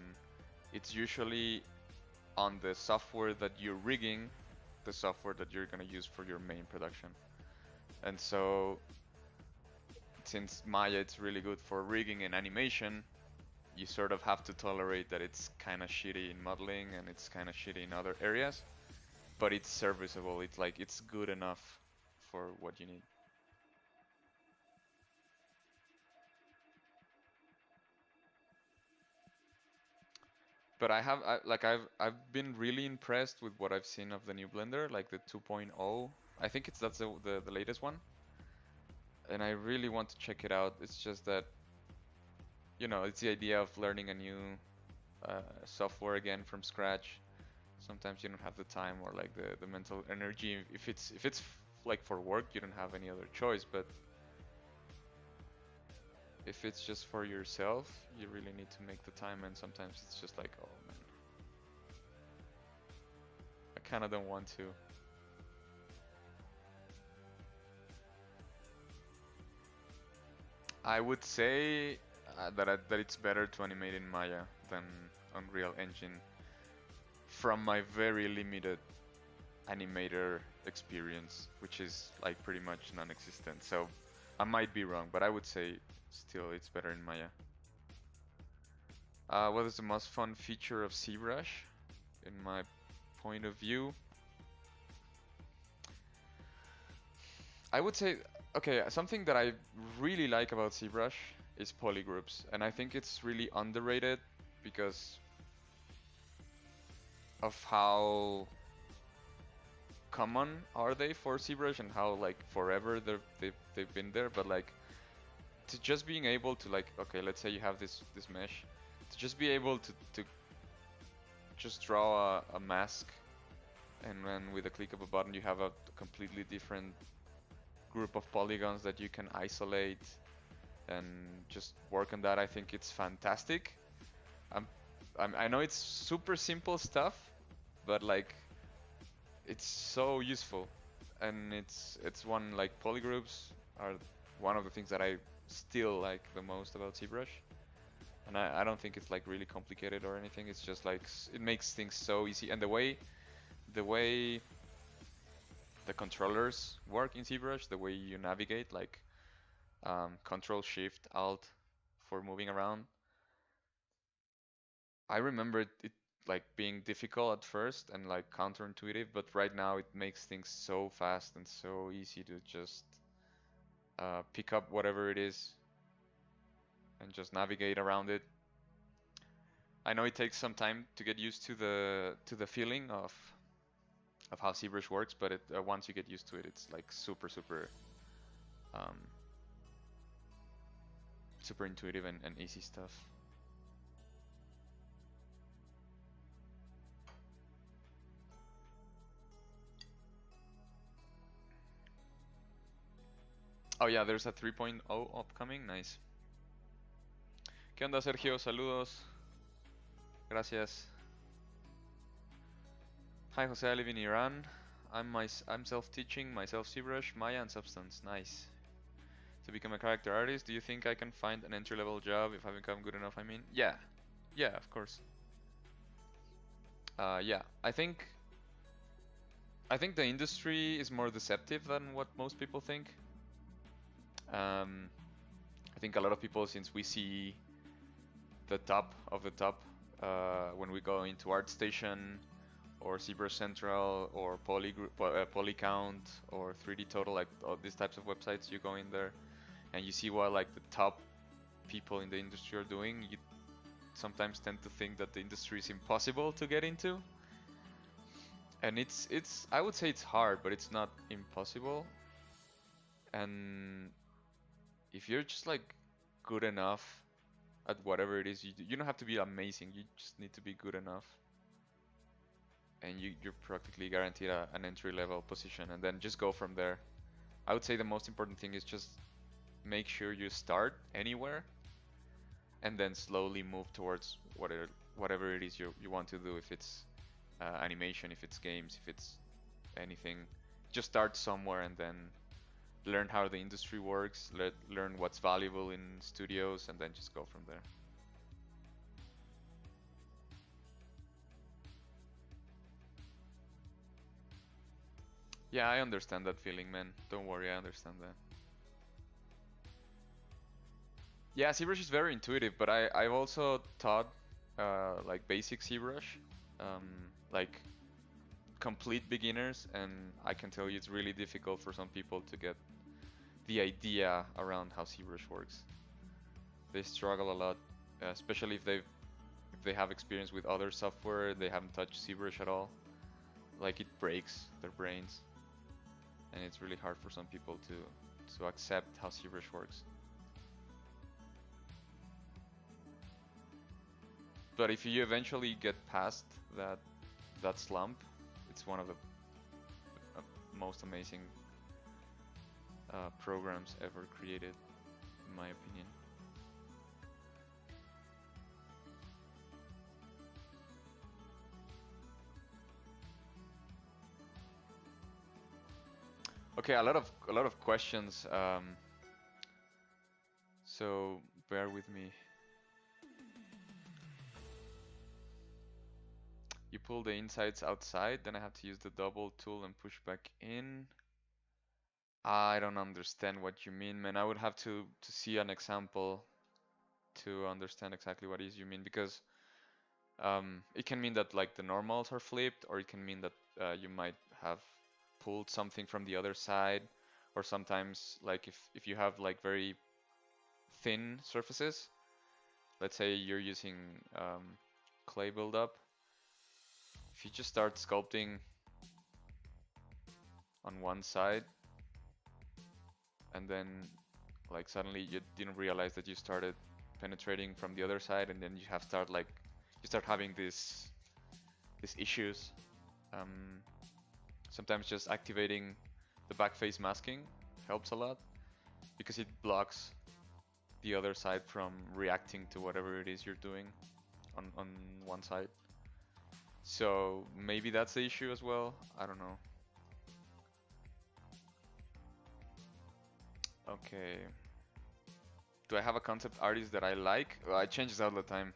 it's usually on the software that you're rigging, the software that you're gonna use for your main production. And so since Maya it's really good for rigging and animation, you sort of have to tolerate that it's kind of shitty in modeling and it's kind of shitty in other areas, but it's serviceable. It's like it's good enough for what you need. But I've been really impressed with what I've seen of the new Blender, like the 2.0. I think that's the latest one, and I really want to check it out. It's just that, you know, it's the idea of learning a new software again from scratch. Sometimes you don't have the time or like the mental energy. If it's like for work, you don't have any other choice. But if it's just for yourself, you really need to make the time. And sometimes it's just like, oh man, I kind of don't want to. I would say that it's better to animate in Maya than Unreal Engine from my very limited animator experience, which is like pretty much non-existent. So I might be wrong, but I would say still it's better in Maya. What is the most fun feature of ZBrush? In my point of view, I would say, okay, something that I really like about ZBrush is polygroups, and I think it's really underrated because of how common are they for ZBrush and how like forever they've been there. But like to just being able to like, okay, let's say you have this mesh, to just be able to just draw a mask, and then with a click of a button you have a completely different group of polygons that you can isolate and just work on that. I think it's fantastic. I know it's super simple stuff, but like it's so useful, and it's one like polygroups are one of the things that I still like the most about ZBrush. And I don't think it's like really complicated or anything. It's just like it makes things so easy, and the way the controllers work in ZBrush, the way you navigate, like Control Shift Alt for moving around. I remember it like being difficult at first and like counterintuitive, but right now it makes things so fast and so easy to just pick up whatever it is and just navigate around it. I know it takes some time to get used to the feeling of how ZBrush works, but once you get used to it, it's like super um, super intuitive and easy stuff. Oh yeah, there's a 3.0 upcoming. Nice. ¿Qué onda, Sergio? Saludos. Gracias. Hi, Jose. I live in Iran. I'm self-teaching myself ZBrush, Maya, and Substance. Nice. To become a character artist, do you think I can find an entry-level job if I become good enough? I mean, yeah, of course. Yeah, I think the industry is more deceptive than what most people think. I think a lot of people, since we see the top of the top when we go into ArtStation or ZBrush Central or Polycount or 3D Total, like all these types of websites, you go in there and you see what like the top people in the industry are doing. You sometimes tend to think that the industry is impossible to get into, and it's I would say it's hard, but it's not impossible. And if you're just like good enough at whatever it is you don't have to be amazing, you just need to be good enough, and you're practically guaranteed an entry-level position, and then just go from there. I would say the most important thing is just make sure you start anywhere and then slowly move towards whatever it is you want to do. If it's animation, if it's games, if it's anything, just start somewhere and then learn how the industry works, learn what's valuable in studios, and then just go from there. Yeah, I understand that feeling, man. Don't worry, I understand that. Yeah, ZBrush is very intuitive, but I've also taught like basic ZBrush, like complete beginners, and I can tell you it's really difficult for some people to get the idea around how ZBrush works. They struggle a lot, especially if they have experience with other software, they haven't touched ZBrush at all. Like, it breaks their brains, and it's really hard for some people to accept how ZBrush works. But if you eventually get past that slump, it's one of the most amazing programs ever created, in my opinion. Okay, a lot of questions. So bear with me. You pull the insides outside, then I have to use the double tool and push back in. I don't understand what you mean, man. I would have to see an example to understand exactly what it is you mean, because it can mean that like the normals are flipped, or it can mean that you might have pulled something from the other side, or sometimes like if you have like very thin surfaces, let's say you're using clay buildup, if you just start sculpting on one side and then like suddenly you didn't realize that you started penetrating from the other side, and then you start having these issues. Sometimes just activating the backface masking helps a lot, because it blocks the other side from reacting to whatever it is you're doing on one side. So maybe that's the issue as well. I don't know. Okay. Do I have a concept artist that I like? Well, it changes all the time.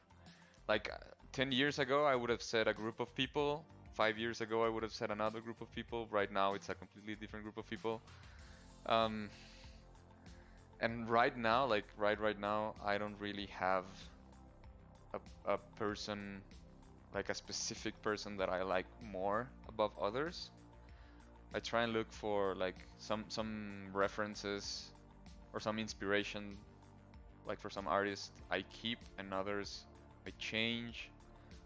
Like 10 years ago, I would have said a group of people. 5 years ago, I would have said another group of people. Right now, it's a completely different group of people. And right now, like right now, I don't really have a person, like a specific person that I like more above others. I try and look for like some references or some inspiration, like for some artists I keep and others I change.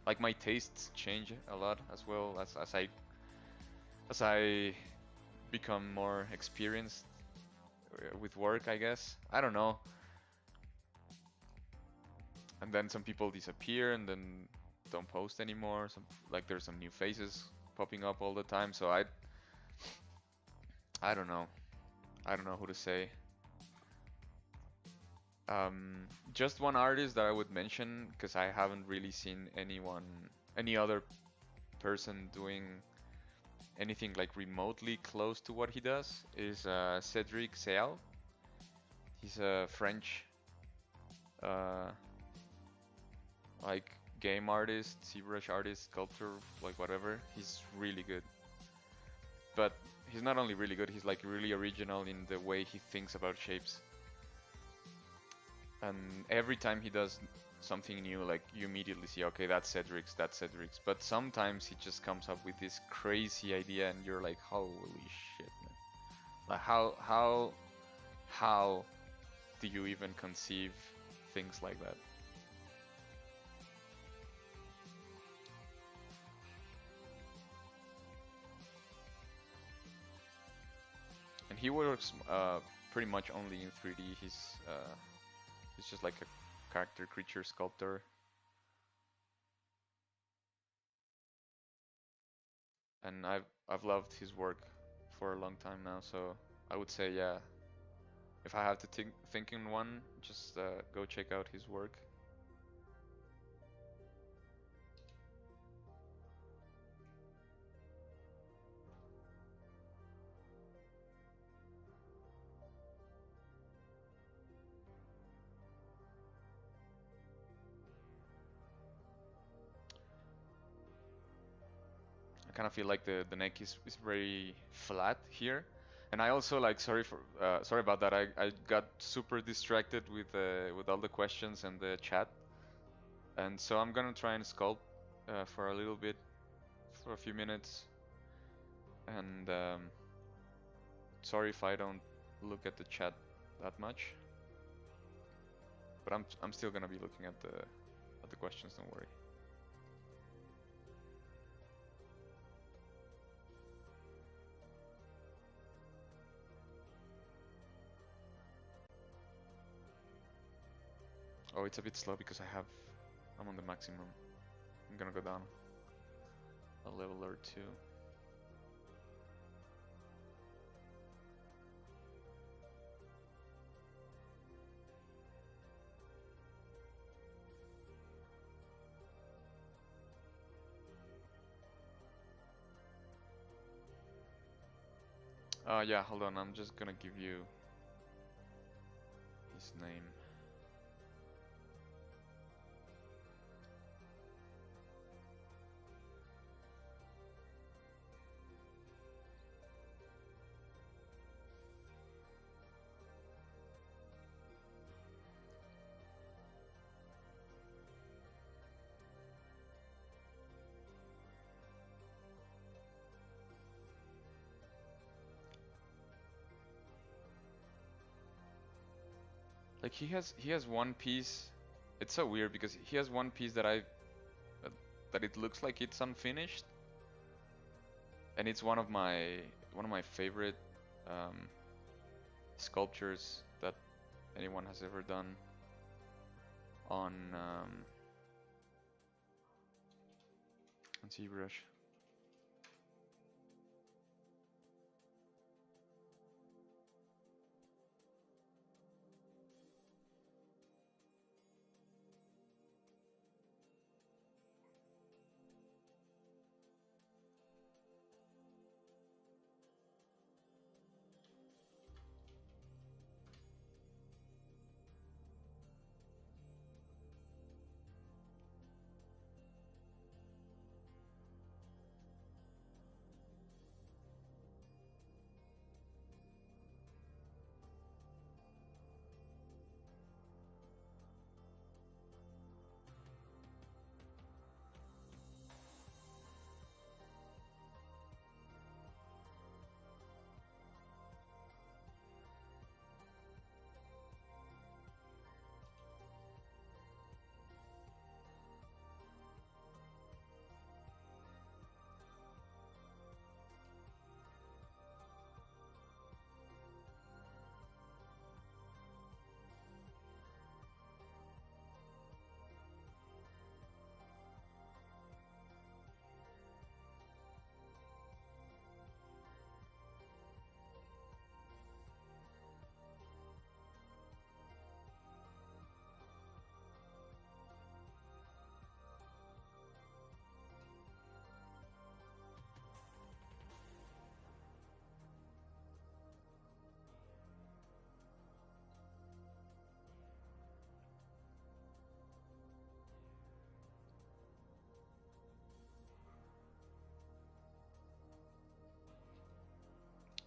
like my tastes change a lot as well as I become more experienced with work, I guess. I don't know. And then some people disappear and then don't post anymore. Like there's some new faces popping up all the time. So I don't know. I don't know who to say. Just one artist that I would mention, because I haven't really seen any other person doing anything like remotely close to what he does, is Cedric Seal. He's a French uh, like game artist, ZBrush artist, sculptor, like whatever. He's really good. But he's not only really good, he's like really original in the way he thinks about shapes. And every time he does something new, like you immediately see, okay, that's Cedric's, that's Cedric's. But sometimes he just comes up with this crazy idea, and you're like, holy shit, man! Like how do you even conceive things like that? And he works pretty much only in 3D. He's just like a character creature sculptor. And I've loved his work for a long time now, so I would say, yeah, if I have to think in one, just go check out his work. I kind of feel like the neck is very flat here. And I also like, sorry about that. I got super distracted with all the questions and the chat. And so I'm gonna try and sculpt for a little bit, for a few minutes. And sorry if I don't look at the chat that much. But I'm still gonna be looking at the questions, don't worry. Oh, it's a bit slow because I'm on the maximum. I'm gonna go down a level or two. Yeah, hold on, I'm just gonna give you his name. Like he has one piece. It's so weird because he has one piece that that it looks like it's unfinished, and it's one of my favorite sculptures that anyone has ever done on ZBrush.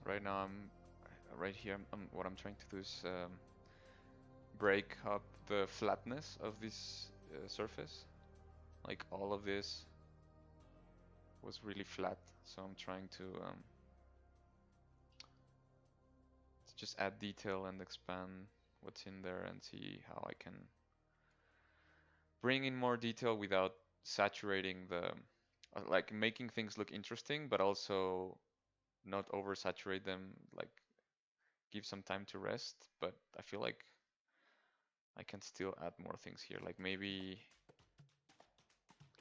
right now I'm right here. What I'm trying to do is break up the flatness of this surface. Like all of this was really flat, so I'm trying to just add detail and expand what's in there and see how I can bring in more detail without saturating the like making things look interesting, but also not oversaturate them, like give some time to rest. But I feel like I can still add more things here, like maybe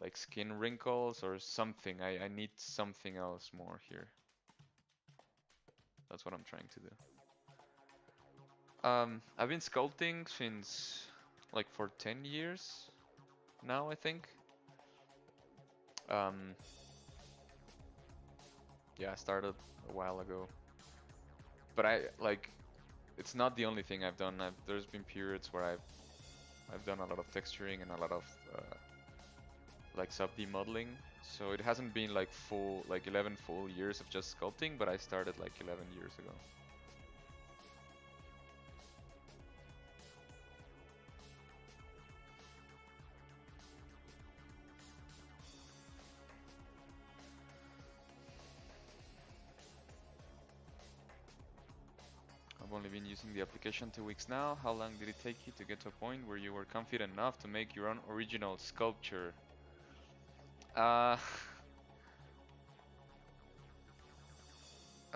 like skin wrinkles or something. I need something else more here. That's what I'm trying to do. I've been sculpting since like for 10 years now, I think. Um, yeah, I started a while ago, but I like it's not the only thing I've done. There's been periods where I've done a lot of texturing and a lot of like sub-D modeling. So it hasn't been like full, like 11 full years of just sculpting, but I started like 11 years ago. I've only been using the application 2 weeks now. How long did it take you to get to a point where you were confident enough to make your own original sculpture? Uh,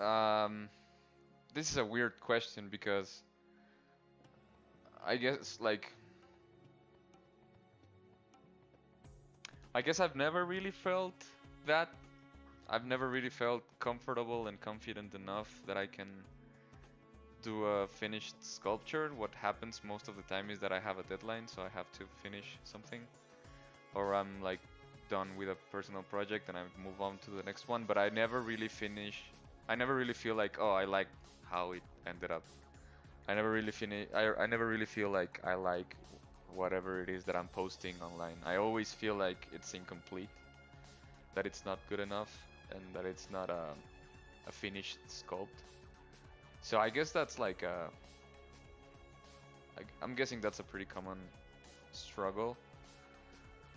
um, this is a weird question because I guess like I guess I've never really felt that. I've never really felt comfortable and confident enough that I can do a finished sculpture. What happens most of the time is that I have a deadline, so I have to finish something, or I'm like done with a personal project and I move on to the next one. But I never really finish. I never really feel like, oh, I like how it ended up. I never really finish. I never really feel like I like whatever it is that I'm posting online. I always feel like it's incomplete, that it's not good enough, and that it's not a finished sculpt. So I guess that's like I'm guessing that's a pretty common struggle.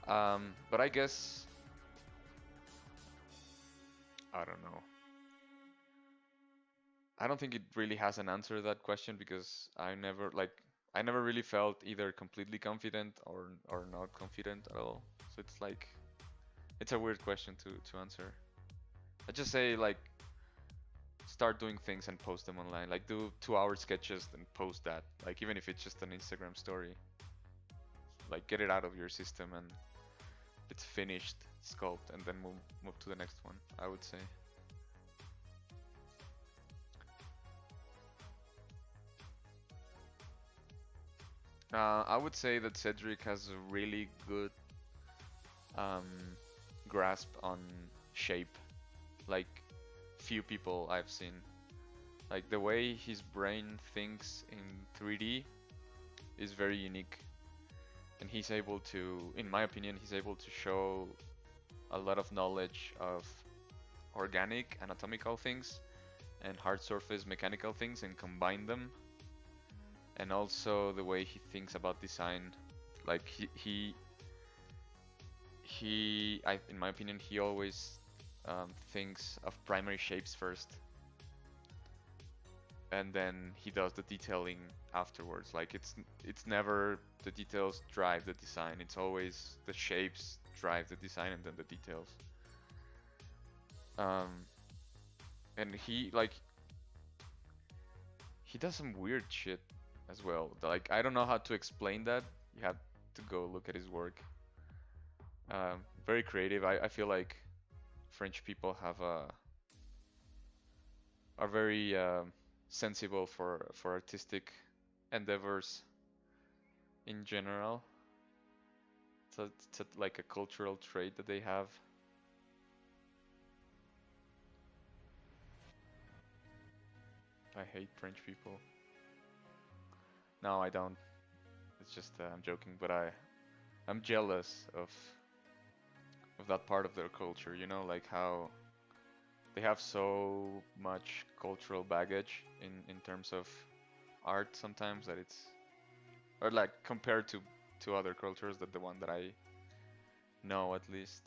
But I guess I don't know. I don't think it really has an answer to that question because I never really felt either completely confident or not confident at all. So it's like it's a weird question to answer. I just say like start doing things and post them online. Like do 2-hour sketches and post that. Like even if it's just an Instagram story. Like get it out of your system and it's finished sculpt and then move to the next one, I would say. I would say that Cedric has a really good um, grasp on shape. Like few people I've seen. Like the way his brain thinks in 3D is very unique. And he's able to, in my opinion, he's able to show a lot of knowledge of organic anatomical things and hard surface mechanical things and combine them. And also the way he thinks about design. Like in my opinion, he always thinks of primary shapes first, and then he does the detailing afterwards. Like it's never the details drive the design. It's always the shapes drive the design, and then the details. And he does some weird shit as well. Like I don't know how to explain that. You have to go look at his work. Very creative. I feel like French people have are very sensible for artistic endeavors in general. So it's like a cultural trait that they have. I hate French people. No, I don't. It's just I'm joking, but I'm jealous of that part of their culture. You know, like how they have so much cultural baggage in terms of art sometimes that it's, or like compared to other cultures, that the one that I know at least.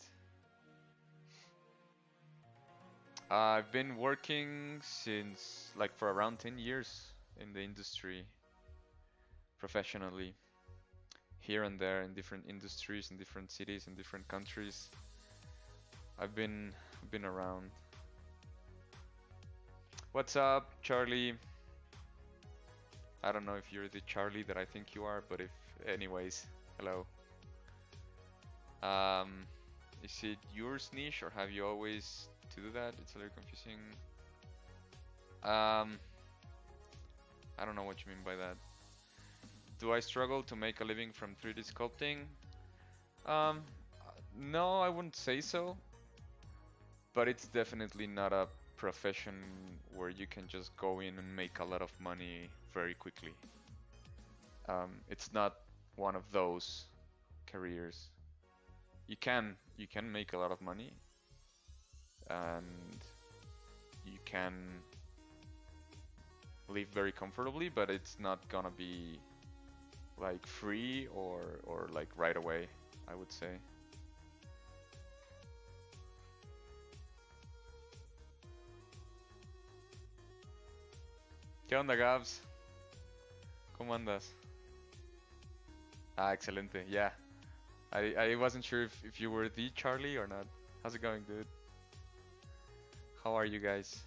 I've been working since like for around 10 years in the industry professionally, here and there in different industries, in different cities, in different countries. I've been around. What's up, Charlie? I don't know if you're the Charlie that I think you are, but if anyways, hello. Um, is it yours niche or have you always to do that? It's a little confusing. Um, I don't know what you mean by that. Do I struggle to make a living from 3D sculpting? Um, no, I wouldn't say so, but it's definitely not a profession where you can just go in and make a lot of money very quickly. It's not one of those careers. You can make a lot of money, and you can live very comfortably, but it's not gonna be like free or like right away, I would say. ¿Qué onda, Gabs? ¿Cómo andas? Ah, excelente. Yeah. I wasn't sure if you were the Charlie or not. How's it going, dude? How are you guys?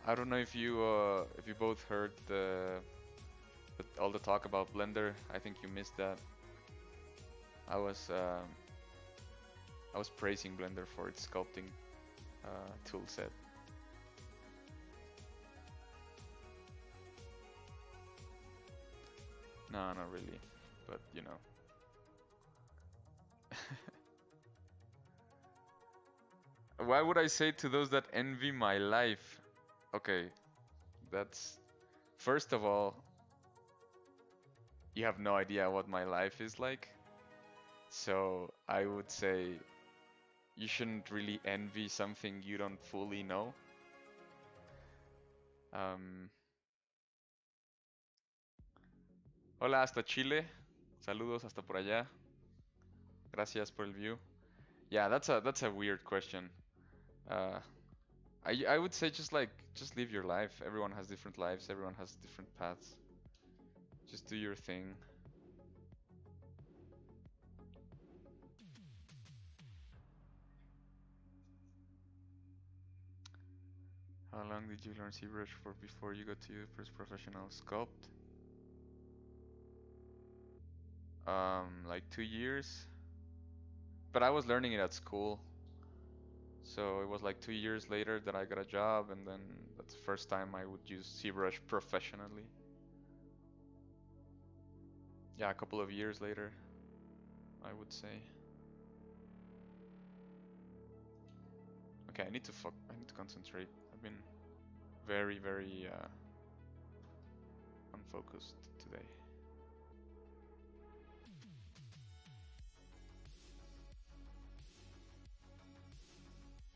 I don't know if you both heard all the talk about Blender. I think you missed that. I was um, I was praising Blender for its sculpting tool set. No, not really, but you know. Why would I say to those that envy my life? Okay, that's first of all, you have no idea what my life is like. So I would say you shouldn't really envy something you don't fully know. Um, Hola hasta Chile. Saludos hasta por allá. Gracias por el view. Yeah, that's a weird question. Uh, I would say just live your life. Everyone has different lives. Everyone has different paths. Just do your thing. How long did you learn ZBrush for before you got to your first professional sculpt? Like 2 years. But I was learning it at school. So it was like 2 years later that I got a job, and then that's the first time I would use ZBrush professionally. Yeah, a couple of years later, I would say. Okay, I need to concentrate. I've been very unfocused today.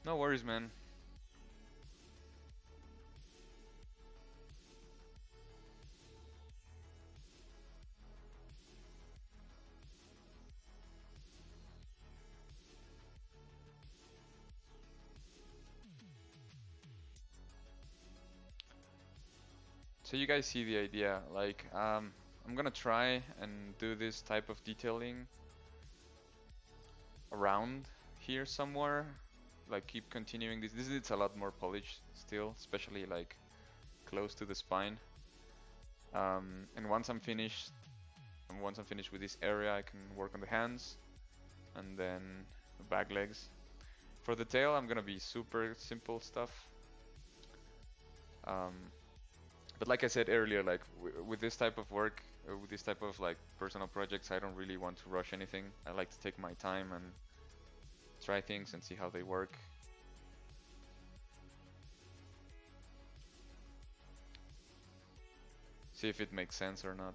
No worries, man. So you guys see the idea, like I'm gonna try and do this type of detailing around here somewhere, like keep continuing this. This is a lot more polished still, especially like close to the spine. And once I'm finished with this area, I can work on the hands and then the back legs. For the tail, I'm gonna be super simple stuff. Um, but like I said earlier, like with this type of work, with this type of like personal projects, I don't really want to rush anything. I like to take my time and try things and see how they work. See if it makes sense or not.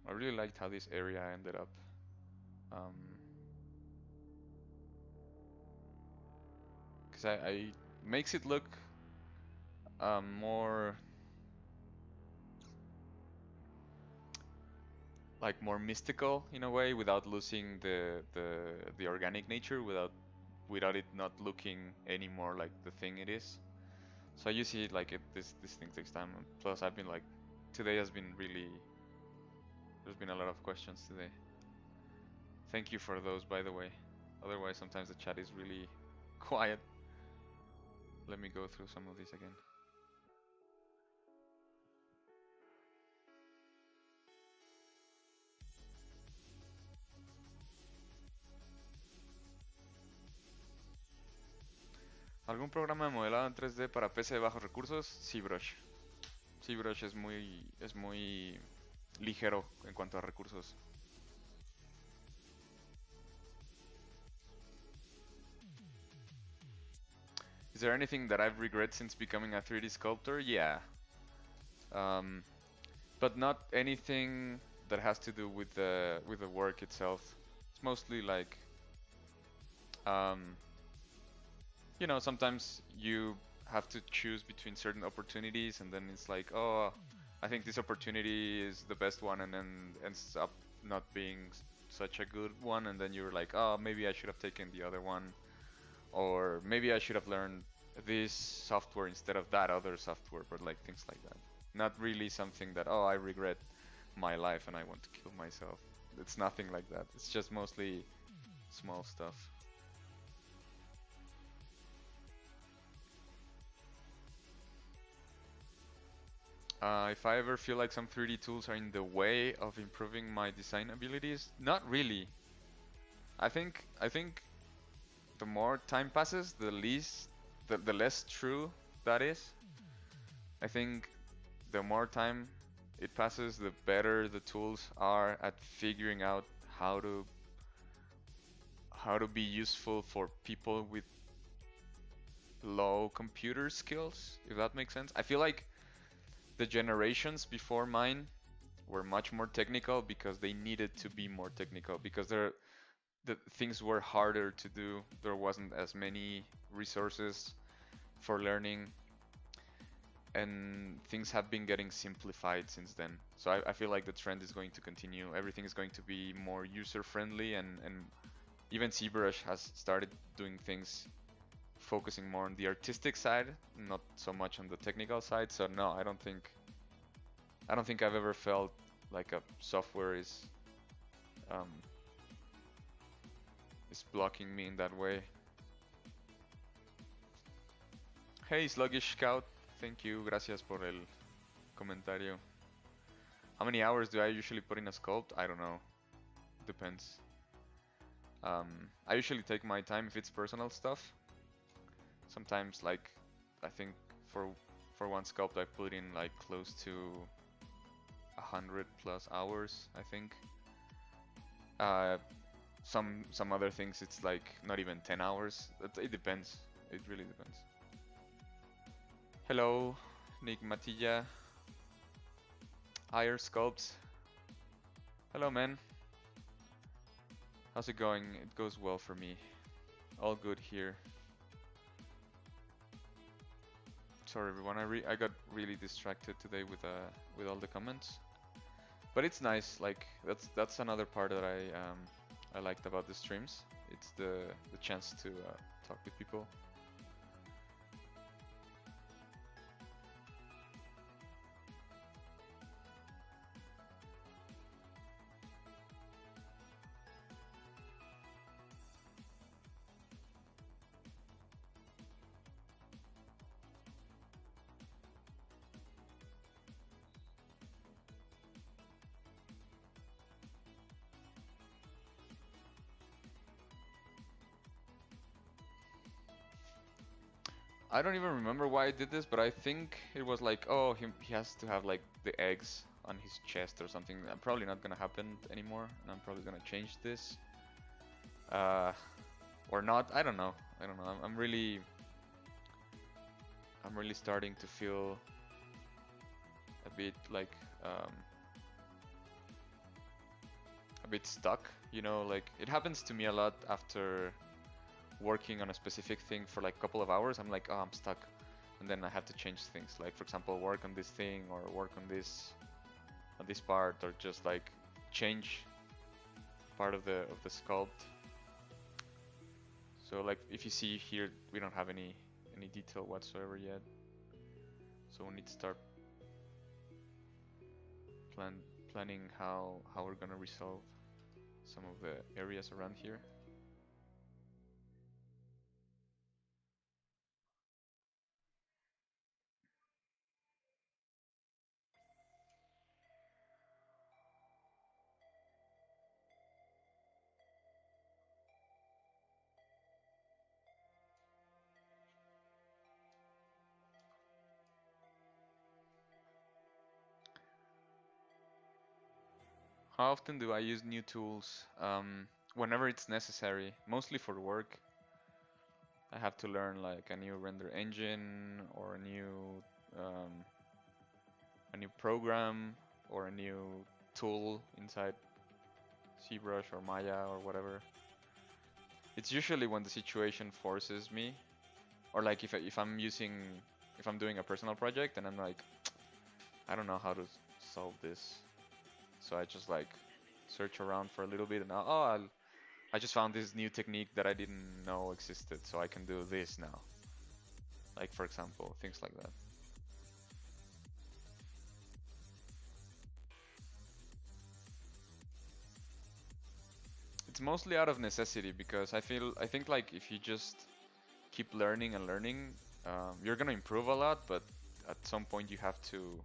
I really liked how this area ended up. Because I makes it look more like more mystical in a way, without losing the organic nature, without it not looking any more like the thing it is. So you see, like this thing takes time. Plus, I've been like, today has been really. There's been a lot of questions today. Thank you for those, by the way. Otherwise, sometimes the chat is really quiet. Let me go through some of these again. ¿Algún programa de modelado en 3D para PC de bajos recursos? ZBrush. ZBrush es muy ligero en cuanto a recursos. Is there anything that I've regret since becoming a 3D sculptor? Yeah. But not anything that has to do with the work itself. It's mostly like, you know, sometimes you have to choose between certain opportunities, and then it's like, oh, I think this opportunity is the best one, and then ends up not being such a good one, and then you're like, oh, maybe I should have taken the other one, or maybe I should have learned this software instead of that other software, but like things like that. Not really something that, oh, I regret my life and I want to kill myself. It's nothing like that. It's just mostly small stuff. If I ever feel like some 3D tools are in the way of improving my design abilities, not really. I think the more time passes, the less true that is. I think the more time it passes, the better the tools are at figuring out how to be useful for people with low computer skills, if that makes sense. I feel like the generations before mine were much more technical because they needed to be more technical, because the things were harder to do. There wasn't as many resources for learning, and things have been getting simplified since then. So I feel like the trend is going to continue. Everything is going to be more user-friendly, and even ZBrush has started doing things focusing more on the artistic side, not so much on the technical side. So no, I don't think I've ever felt like a software is blocking me in that way. Hey, Sluggish Scout, thank you, gracias por el comentario. How many hours do I usually put in a sculpt? I don't know, depends. I usually take my time if it's personal stuff. Sometimes, like, I think for one sculpt I put in like close to 100+ hours, I think. Some other things it's like not even 10 hours. It depends. It really depends. Hello, Nick Matilla. Higher Sculpts. Hello, man. How's it going? It goes well for me. All good here. Sorry everyone, I got really distracted today with all the comments. But it's nice. Like that's another part that I liked about the streams. It's the chance to talk with people. I don't even remember why I did this, but I think it was like, oh, he has to have like the eggs on his chest or something. I'm probably not gonna happen anymore, and I'm probably gonna change this. Or not. I don't know. I don't know. I'm really starting to feel a bit like a bit stuck. You know, like it happens to me a lot after working on a specific thing for like a couple of hours. I'm like, oh, I'm stuck, and then I have to change things. Like for example, work on this thing or work on this part, or just like change part of the sculpt. So like if you see here, we don't have any detail whatsoever yet. So we need to start planning how we're gonna resolve some of the areas around here. How often do I use new tools? Whenever it's necessary, mostly for work. I have to learn like a new render engine or um, a new program or a new tool inside ZBrush or Maya or whatever. It's usually when the situation forces me, or like if I'm doing a personal project and I'm like, I don't know how to solve this, so I just like search around for a little bit and now, I just found this new technique that I didn't know existed, so I can do this now. Like for example, things like that. It's mostly out of necessity because I think like if you just keep learning and learning, you're gonna improve a lot, but at some point you have to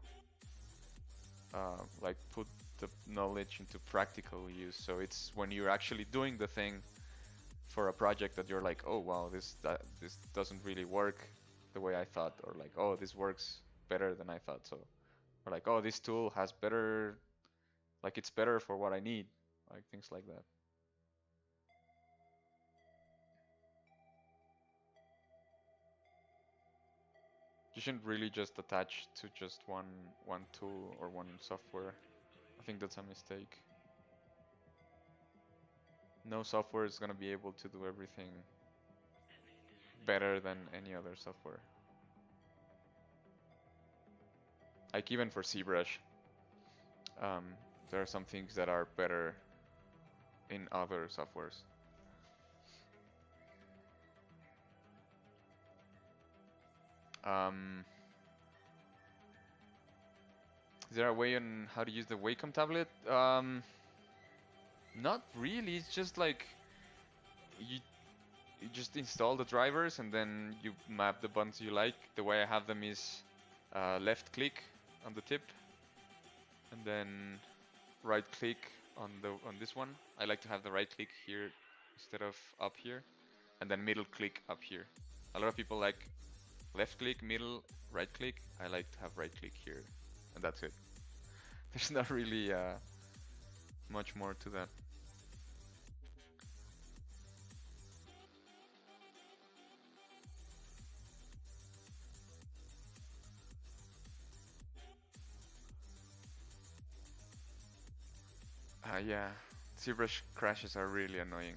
like put the knowledge into practical use. So it's when you're actually doing the thing for a project that you're like, oh wow, this doesn't really work the way I thought, or like, oh, this works better than I thought. So, or like, oh, this tool has better, like it's better for what I need, like things like that. You shouldn't really just attach to just one tool or one software. I think that's a mistake. No software is gonna be able to do everything better than any other software. Like even for ZBrush, um, there are some things that are better in other softwares. Um, is there a way on how to use the Wacom tablet? Not really. It's just like you you just install the drivers and then you map the buttons you like. The way I have them is left click on the tip and then right click on this one. I like to have the right click here instead of up here, and then middle click up here. A lot of people like left click, middle, right click. I like to have right click here, and that's it. There's not really much more to that. Yeah, ZBrush crashes are really annoying.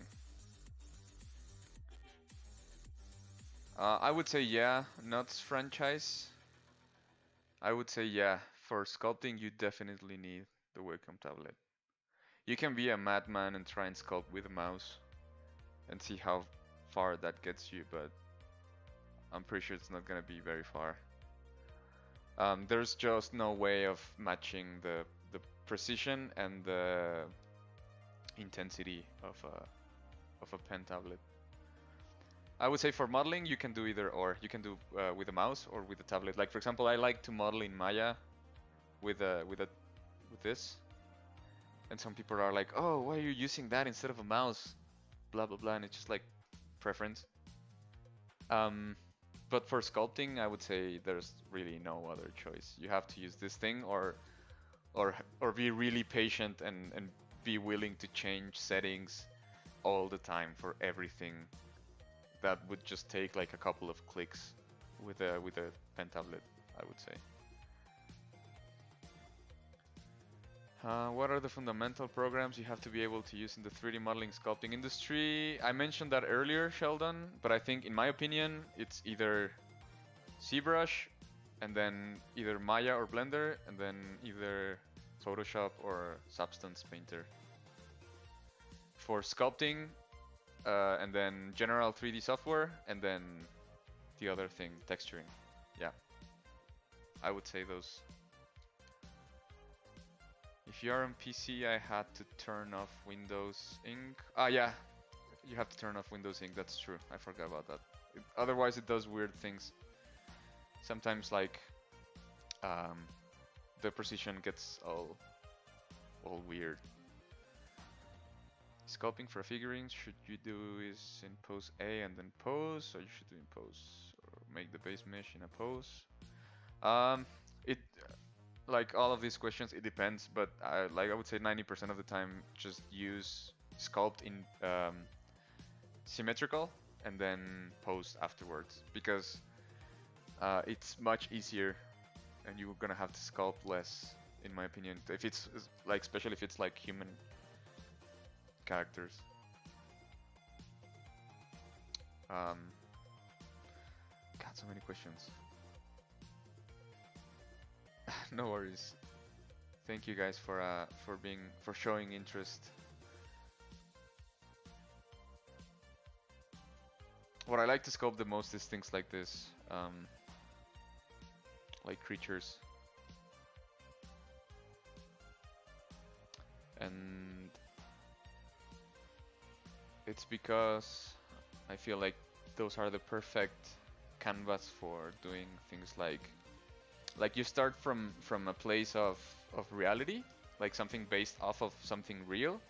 I would say yeah, Nuts franchise. I would say yeah, for sculpting you definitely need the Wacom tablet. You can be a madman and try and sculpt with a mouse and see how far that gets you, but I'm pretty sure it's not gonna be very far. There's just no way of matching the precision and the intensity of a pen tablet. I would say for modeling you can do either or. You can do with a mouse or with a tablet. Like for example, I like to model in Maya with with this, and some people are like, "Oh, why are you using that instead of a mouse?" Blah blah blah, and it's just like preference. Um, But for sculpting, I would say there's really no other choice. You have to use this thing, or be really patient and be willing to change settings all the time for everything. That would just take like a couple of clicks with a pen tablet, I would say. What are the fundamental programs you have to be able to use in the 3D modeling sculpting industry? I mentioned that earlier, Sheldon, but I think in my opinion, it's either ZBrush and then either Maya or Blender and then either Photoshop or Substance Painter. For sculpting, and then general 3D software, and then the other thing, texturing. Yeah, I would say those. If you're on PC, I had to turn off Windows Ink. Ah, yeah, you have to turn off Windows Ink. That's true. I forgot about that. Otherwise, it does weird things. Sometimes, like, the precision gets all weird. Sculpting for figurines, should you do is in pose A and then pose, or you should do in pose, or make the base mesh in a pose? It like all of these questions, it depends, but like I would say 90% of the time, just use sculpt in symmetrical and then pose afterwards, because it's much easier, and you're gonna have to sculpt less, in my opinion. If it's like, especially if it's like human characters. God, so many questions. No worries. Thank you guys for showing interest. What I like to sculpt the most is things like this, like creatures. And it's because I feel like those are the perfect canvas for doing things like you start from a place of reality, like something based off of something real,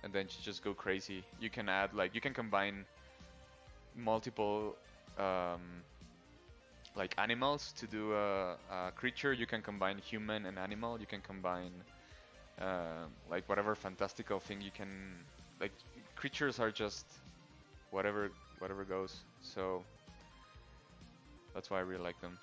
and then you just go crazy. You can add, like, you can combine multiple like animals to do a creature. You can combine human and animal. You can combine like whatever fantastical thing you can. Like, creatures are just whatever goes. So that's why I really like them.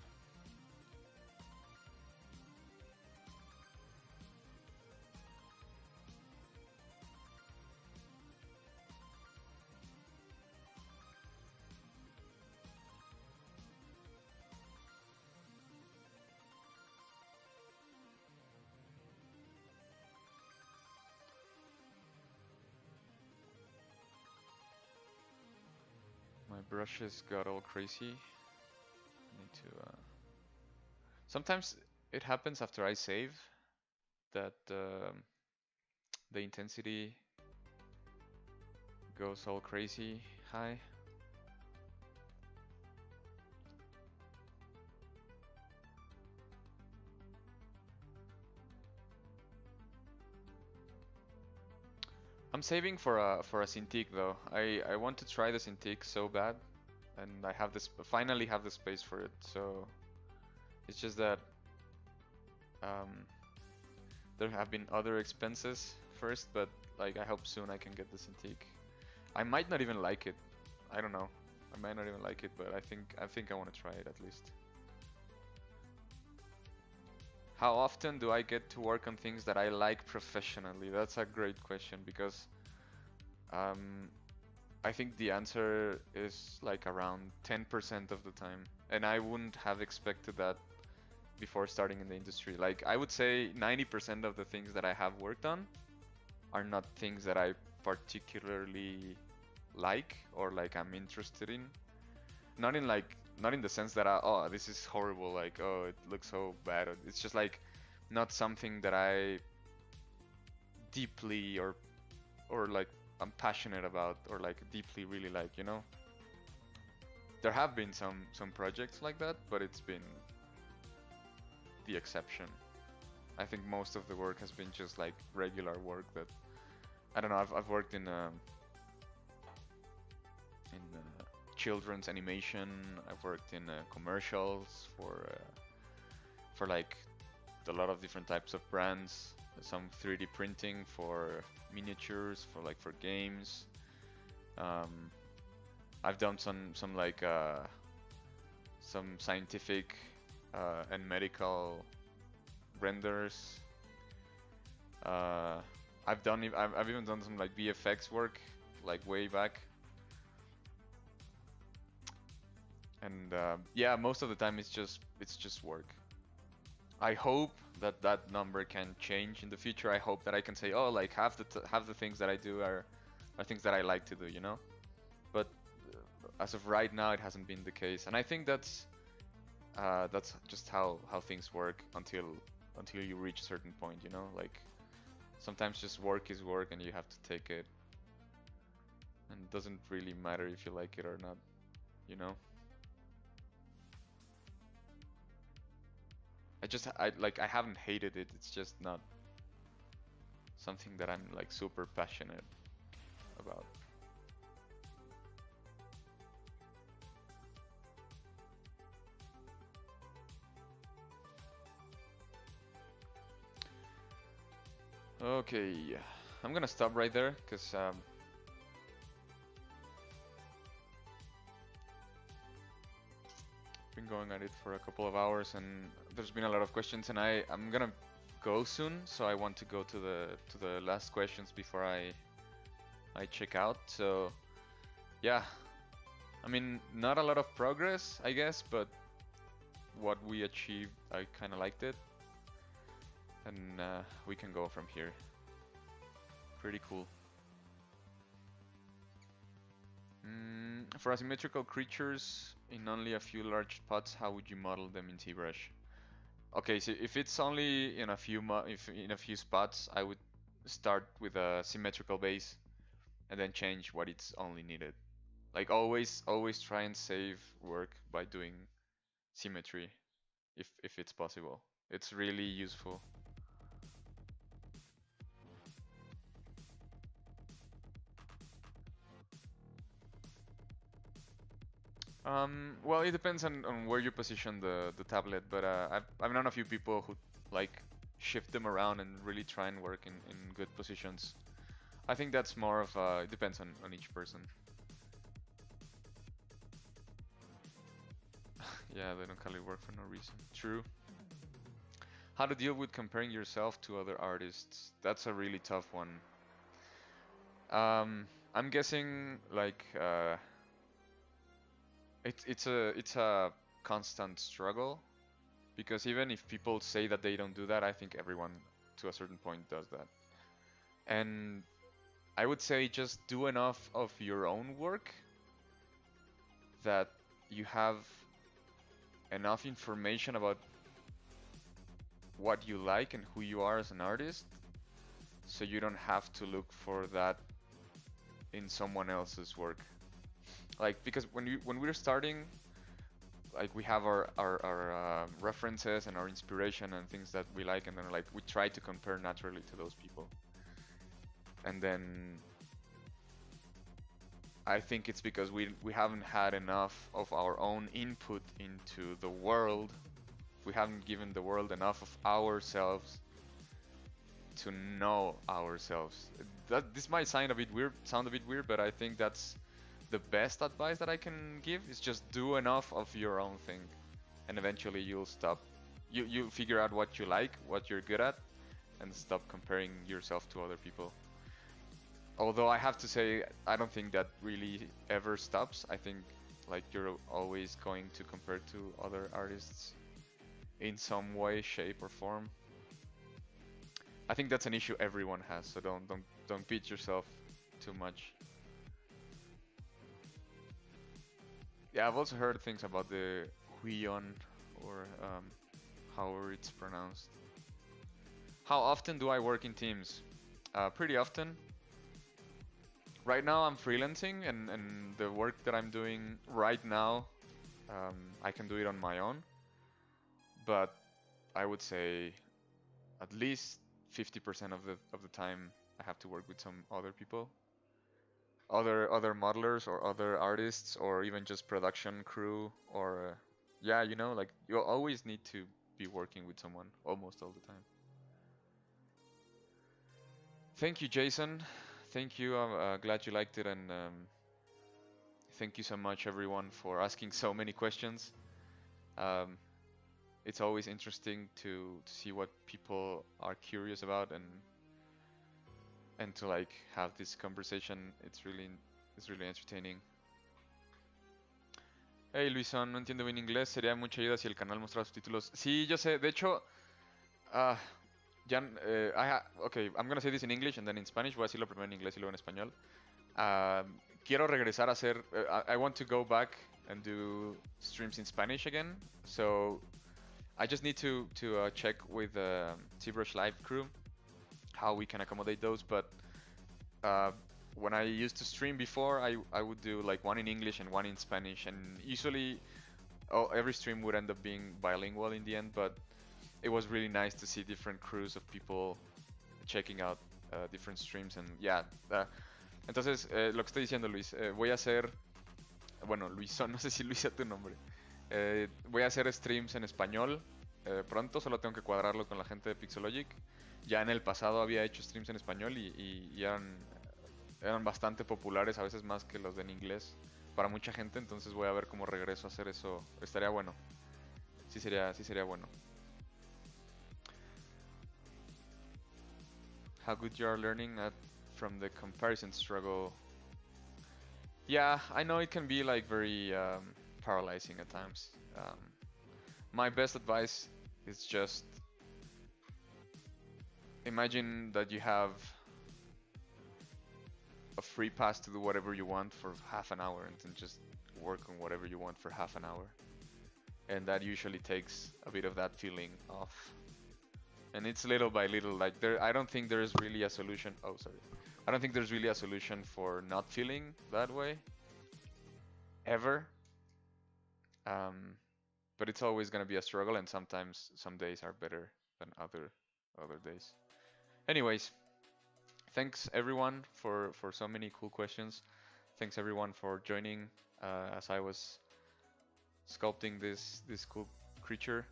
My brushes got all crazy. Need to. Sometimes it happens after I save that the intensity goes all crazy high. I'm saving for a Cintiq though. I want to try the Cintiq so bad, and I have this finally have the space for it. So it's just that there have been other expenses first, but like I hope soon I can get the Cintiq. I might not even like it. I don't know. I might not even like it, but I think I want to try it at least. How often do I get to work on things that I like professionally? That's a great question, because I think the answer is like around 10% of the time, and I wouldn't have expected that before starting in the industry. Like, I would say 90% of the things that I have worked on are not things that I particularly like or like I'm interested in. Not in the sense that oh, this is horrible, like, oh, it looks so bad. It's just like not something that I deeply or like I'm passionate about or like deeply really like, you know. There have been some projects like that, but it's been the exception. I think most of the work has been just like regular work that I don't know. I've worked in children's animation. I've worked in commercials for like a lot of different types of brands. Some 3D printing for miniatures, for games. Um, I've done some like some scientific and medical renders. Uh, I've even done some like VFX work, like way back. And yeah, most of the time it's just work. I hope that that number can change in the future. I hope that I can say, oh, like half the things that I do are things that I like to do, you know. But as of right now, it hasn't been the case, and I think that's just how things work until you reach a certain point, you know. Like sometimes just work is work, and you have to take it, and it doesn't really matter if you like it or not, you know. I haven't hated it. It's just not something that I'm like super passionate about. Okay, I'm gonna stop right there because been going at it for a couple of hours and there's been a lot of questions, and I'm gonna go soon, so I want to go to the last questions before I check out. So yeah, I mean, not a lot of progress, I guess, but what we achieved, I kind of liked it, and we can go from here. Pretty cool. For asymmetrical creatures in only a few large spots, how would you model them in ZBrush? Okay, so if it's only in a few if in a few spots, I would start with a symmetrical base and then change what it's only needed. Like always try and save work by doing symmetry if it's possible. It's really useful. Well, it depends on where you position the tablet, but I've known a few people who like shift them around and really try and work in good positions. I think that's more of it depends on each person. Yeah, they don't call it work for no reason. True. How to deal with comparing yourself to other artists? That's a really tough one. I'm guessing like it's a constant struggle because even if people say that they don't do that, I think everyone to a certain point does that. And I would say just do enough of your own work that you have enough information about what you like and who you are as an artist, so you don't have to look for that in someone else's work. Like because when we're starting, like we have our references and our inspiration and things that we like, and then like we try to compare naturally to those people. And then I think it's because we haven't had enough of our own input into the world. We haven't given the world enough of ourselves to know ourselves. This might sound a bit weird, but I think that's the best advice that I can give is just do enough of your own thing, and eventually you'll stop. You figure out what you like, what you're good at, and stop comparing yourself to other people. Although I have to say, I don't think that really ever stops. I think like you're always going to compare to other artists in some way, shape, or form. I think that's an issue everyone has, so don't beat yourself too much. Yeah, I've also heard things about the Huion, or however it's pronounced. How often do I work in teams? Pretty often. Right now I'm freelancing, and the work that I'm doing right now, I can do it on my own. But I would say at least 50% of the time I have to work with some other people. other modelers or other artists or even just production crew or yeah, you know, like you always need to be working with someone almost all the time. Thank you, Jason. Thank you. I'm glad you liked it, and thank you so much, everyone, for asking so many questions. Um, it's always interesting to see what people are curious about and to like have this conversation. It's really entertaining. Hey Luisón, no entiendo bien inglés. Sería mucha ayuda si el canal mostrara subtítulos. Sí, yo sé. De hecho, ah, ya, okay, I'm gonna say this in English and then in Spanish. Voy a decirlo primero en inglés y luego en español. Quiero regresar a hacer. I want to go back and do streams in Spanish again. So I just need to check with the ZBrush Live crew how we can accommodate those. But when I used to stream before, I would do like one in English and one in Spanish, and usually every stream would end up being bilingual in the end. But it was really nice to see different crews of people checking out different streams, and yeah. Entonces, lo que estoy diciendo, Luis, voy a hacer, bueno, Luisón, no sé si Luis sea tu nombre. Voy a hacer streams en español pronto, solo tengo que cuadrarlo con la gente de Pixologic. Ya en el pasado había hecho streams en español y eran bastante populares, a veces más que los de en inglés para mucha gente, entonces voy a ver cómo regreso a hacer eso. Estaría bueno. Sí sería bueno. How good you are learning from the comparison struggle. Yeah, I know it can be like very paralyzing at times. My best advice is just imagine that you have a free pass to do whatever you want for half an hour and then just work on whatever you want for half an hour. And that usually takes a bit of that feeling off. And it's little by little, like I don't think there's really a solution. Oh, sorry. I don't think there's really a solution for not feeling that way. Ever. But it's always gonna be a struggle, and sometimes some days are better than other days. Anyways, thanks everyone for so many cool questions. Thanks everyone for joining as I was sculpting this cool creature.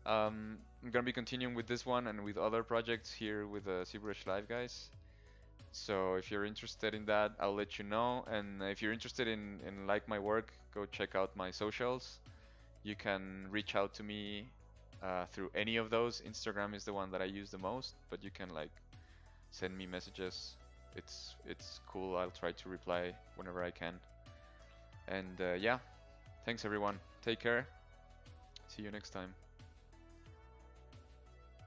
I'm gonna be continuing with this one and with other projects here with the ZBrush Live guys. So if you're interested in that, I'll let you know. And if you're interested in like my work, go check out my socials. You can reach out to me through any of those. Instagram is the one that I use the most, but you can like send me messages. It's cool. I'll try to reply whenever I can. And yeah, thanks everyone. Take care. See you next time.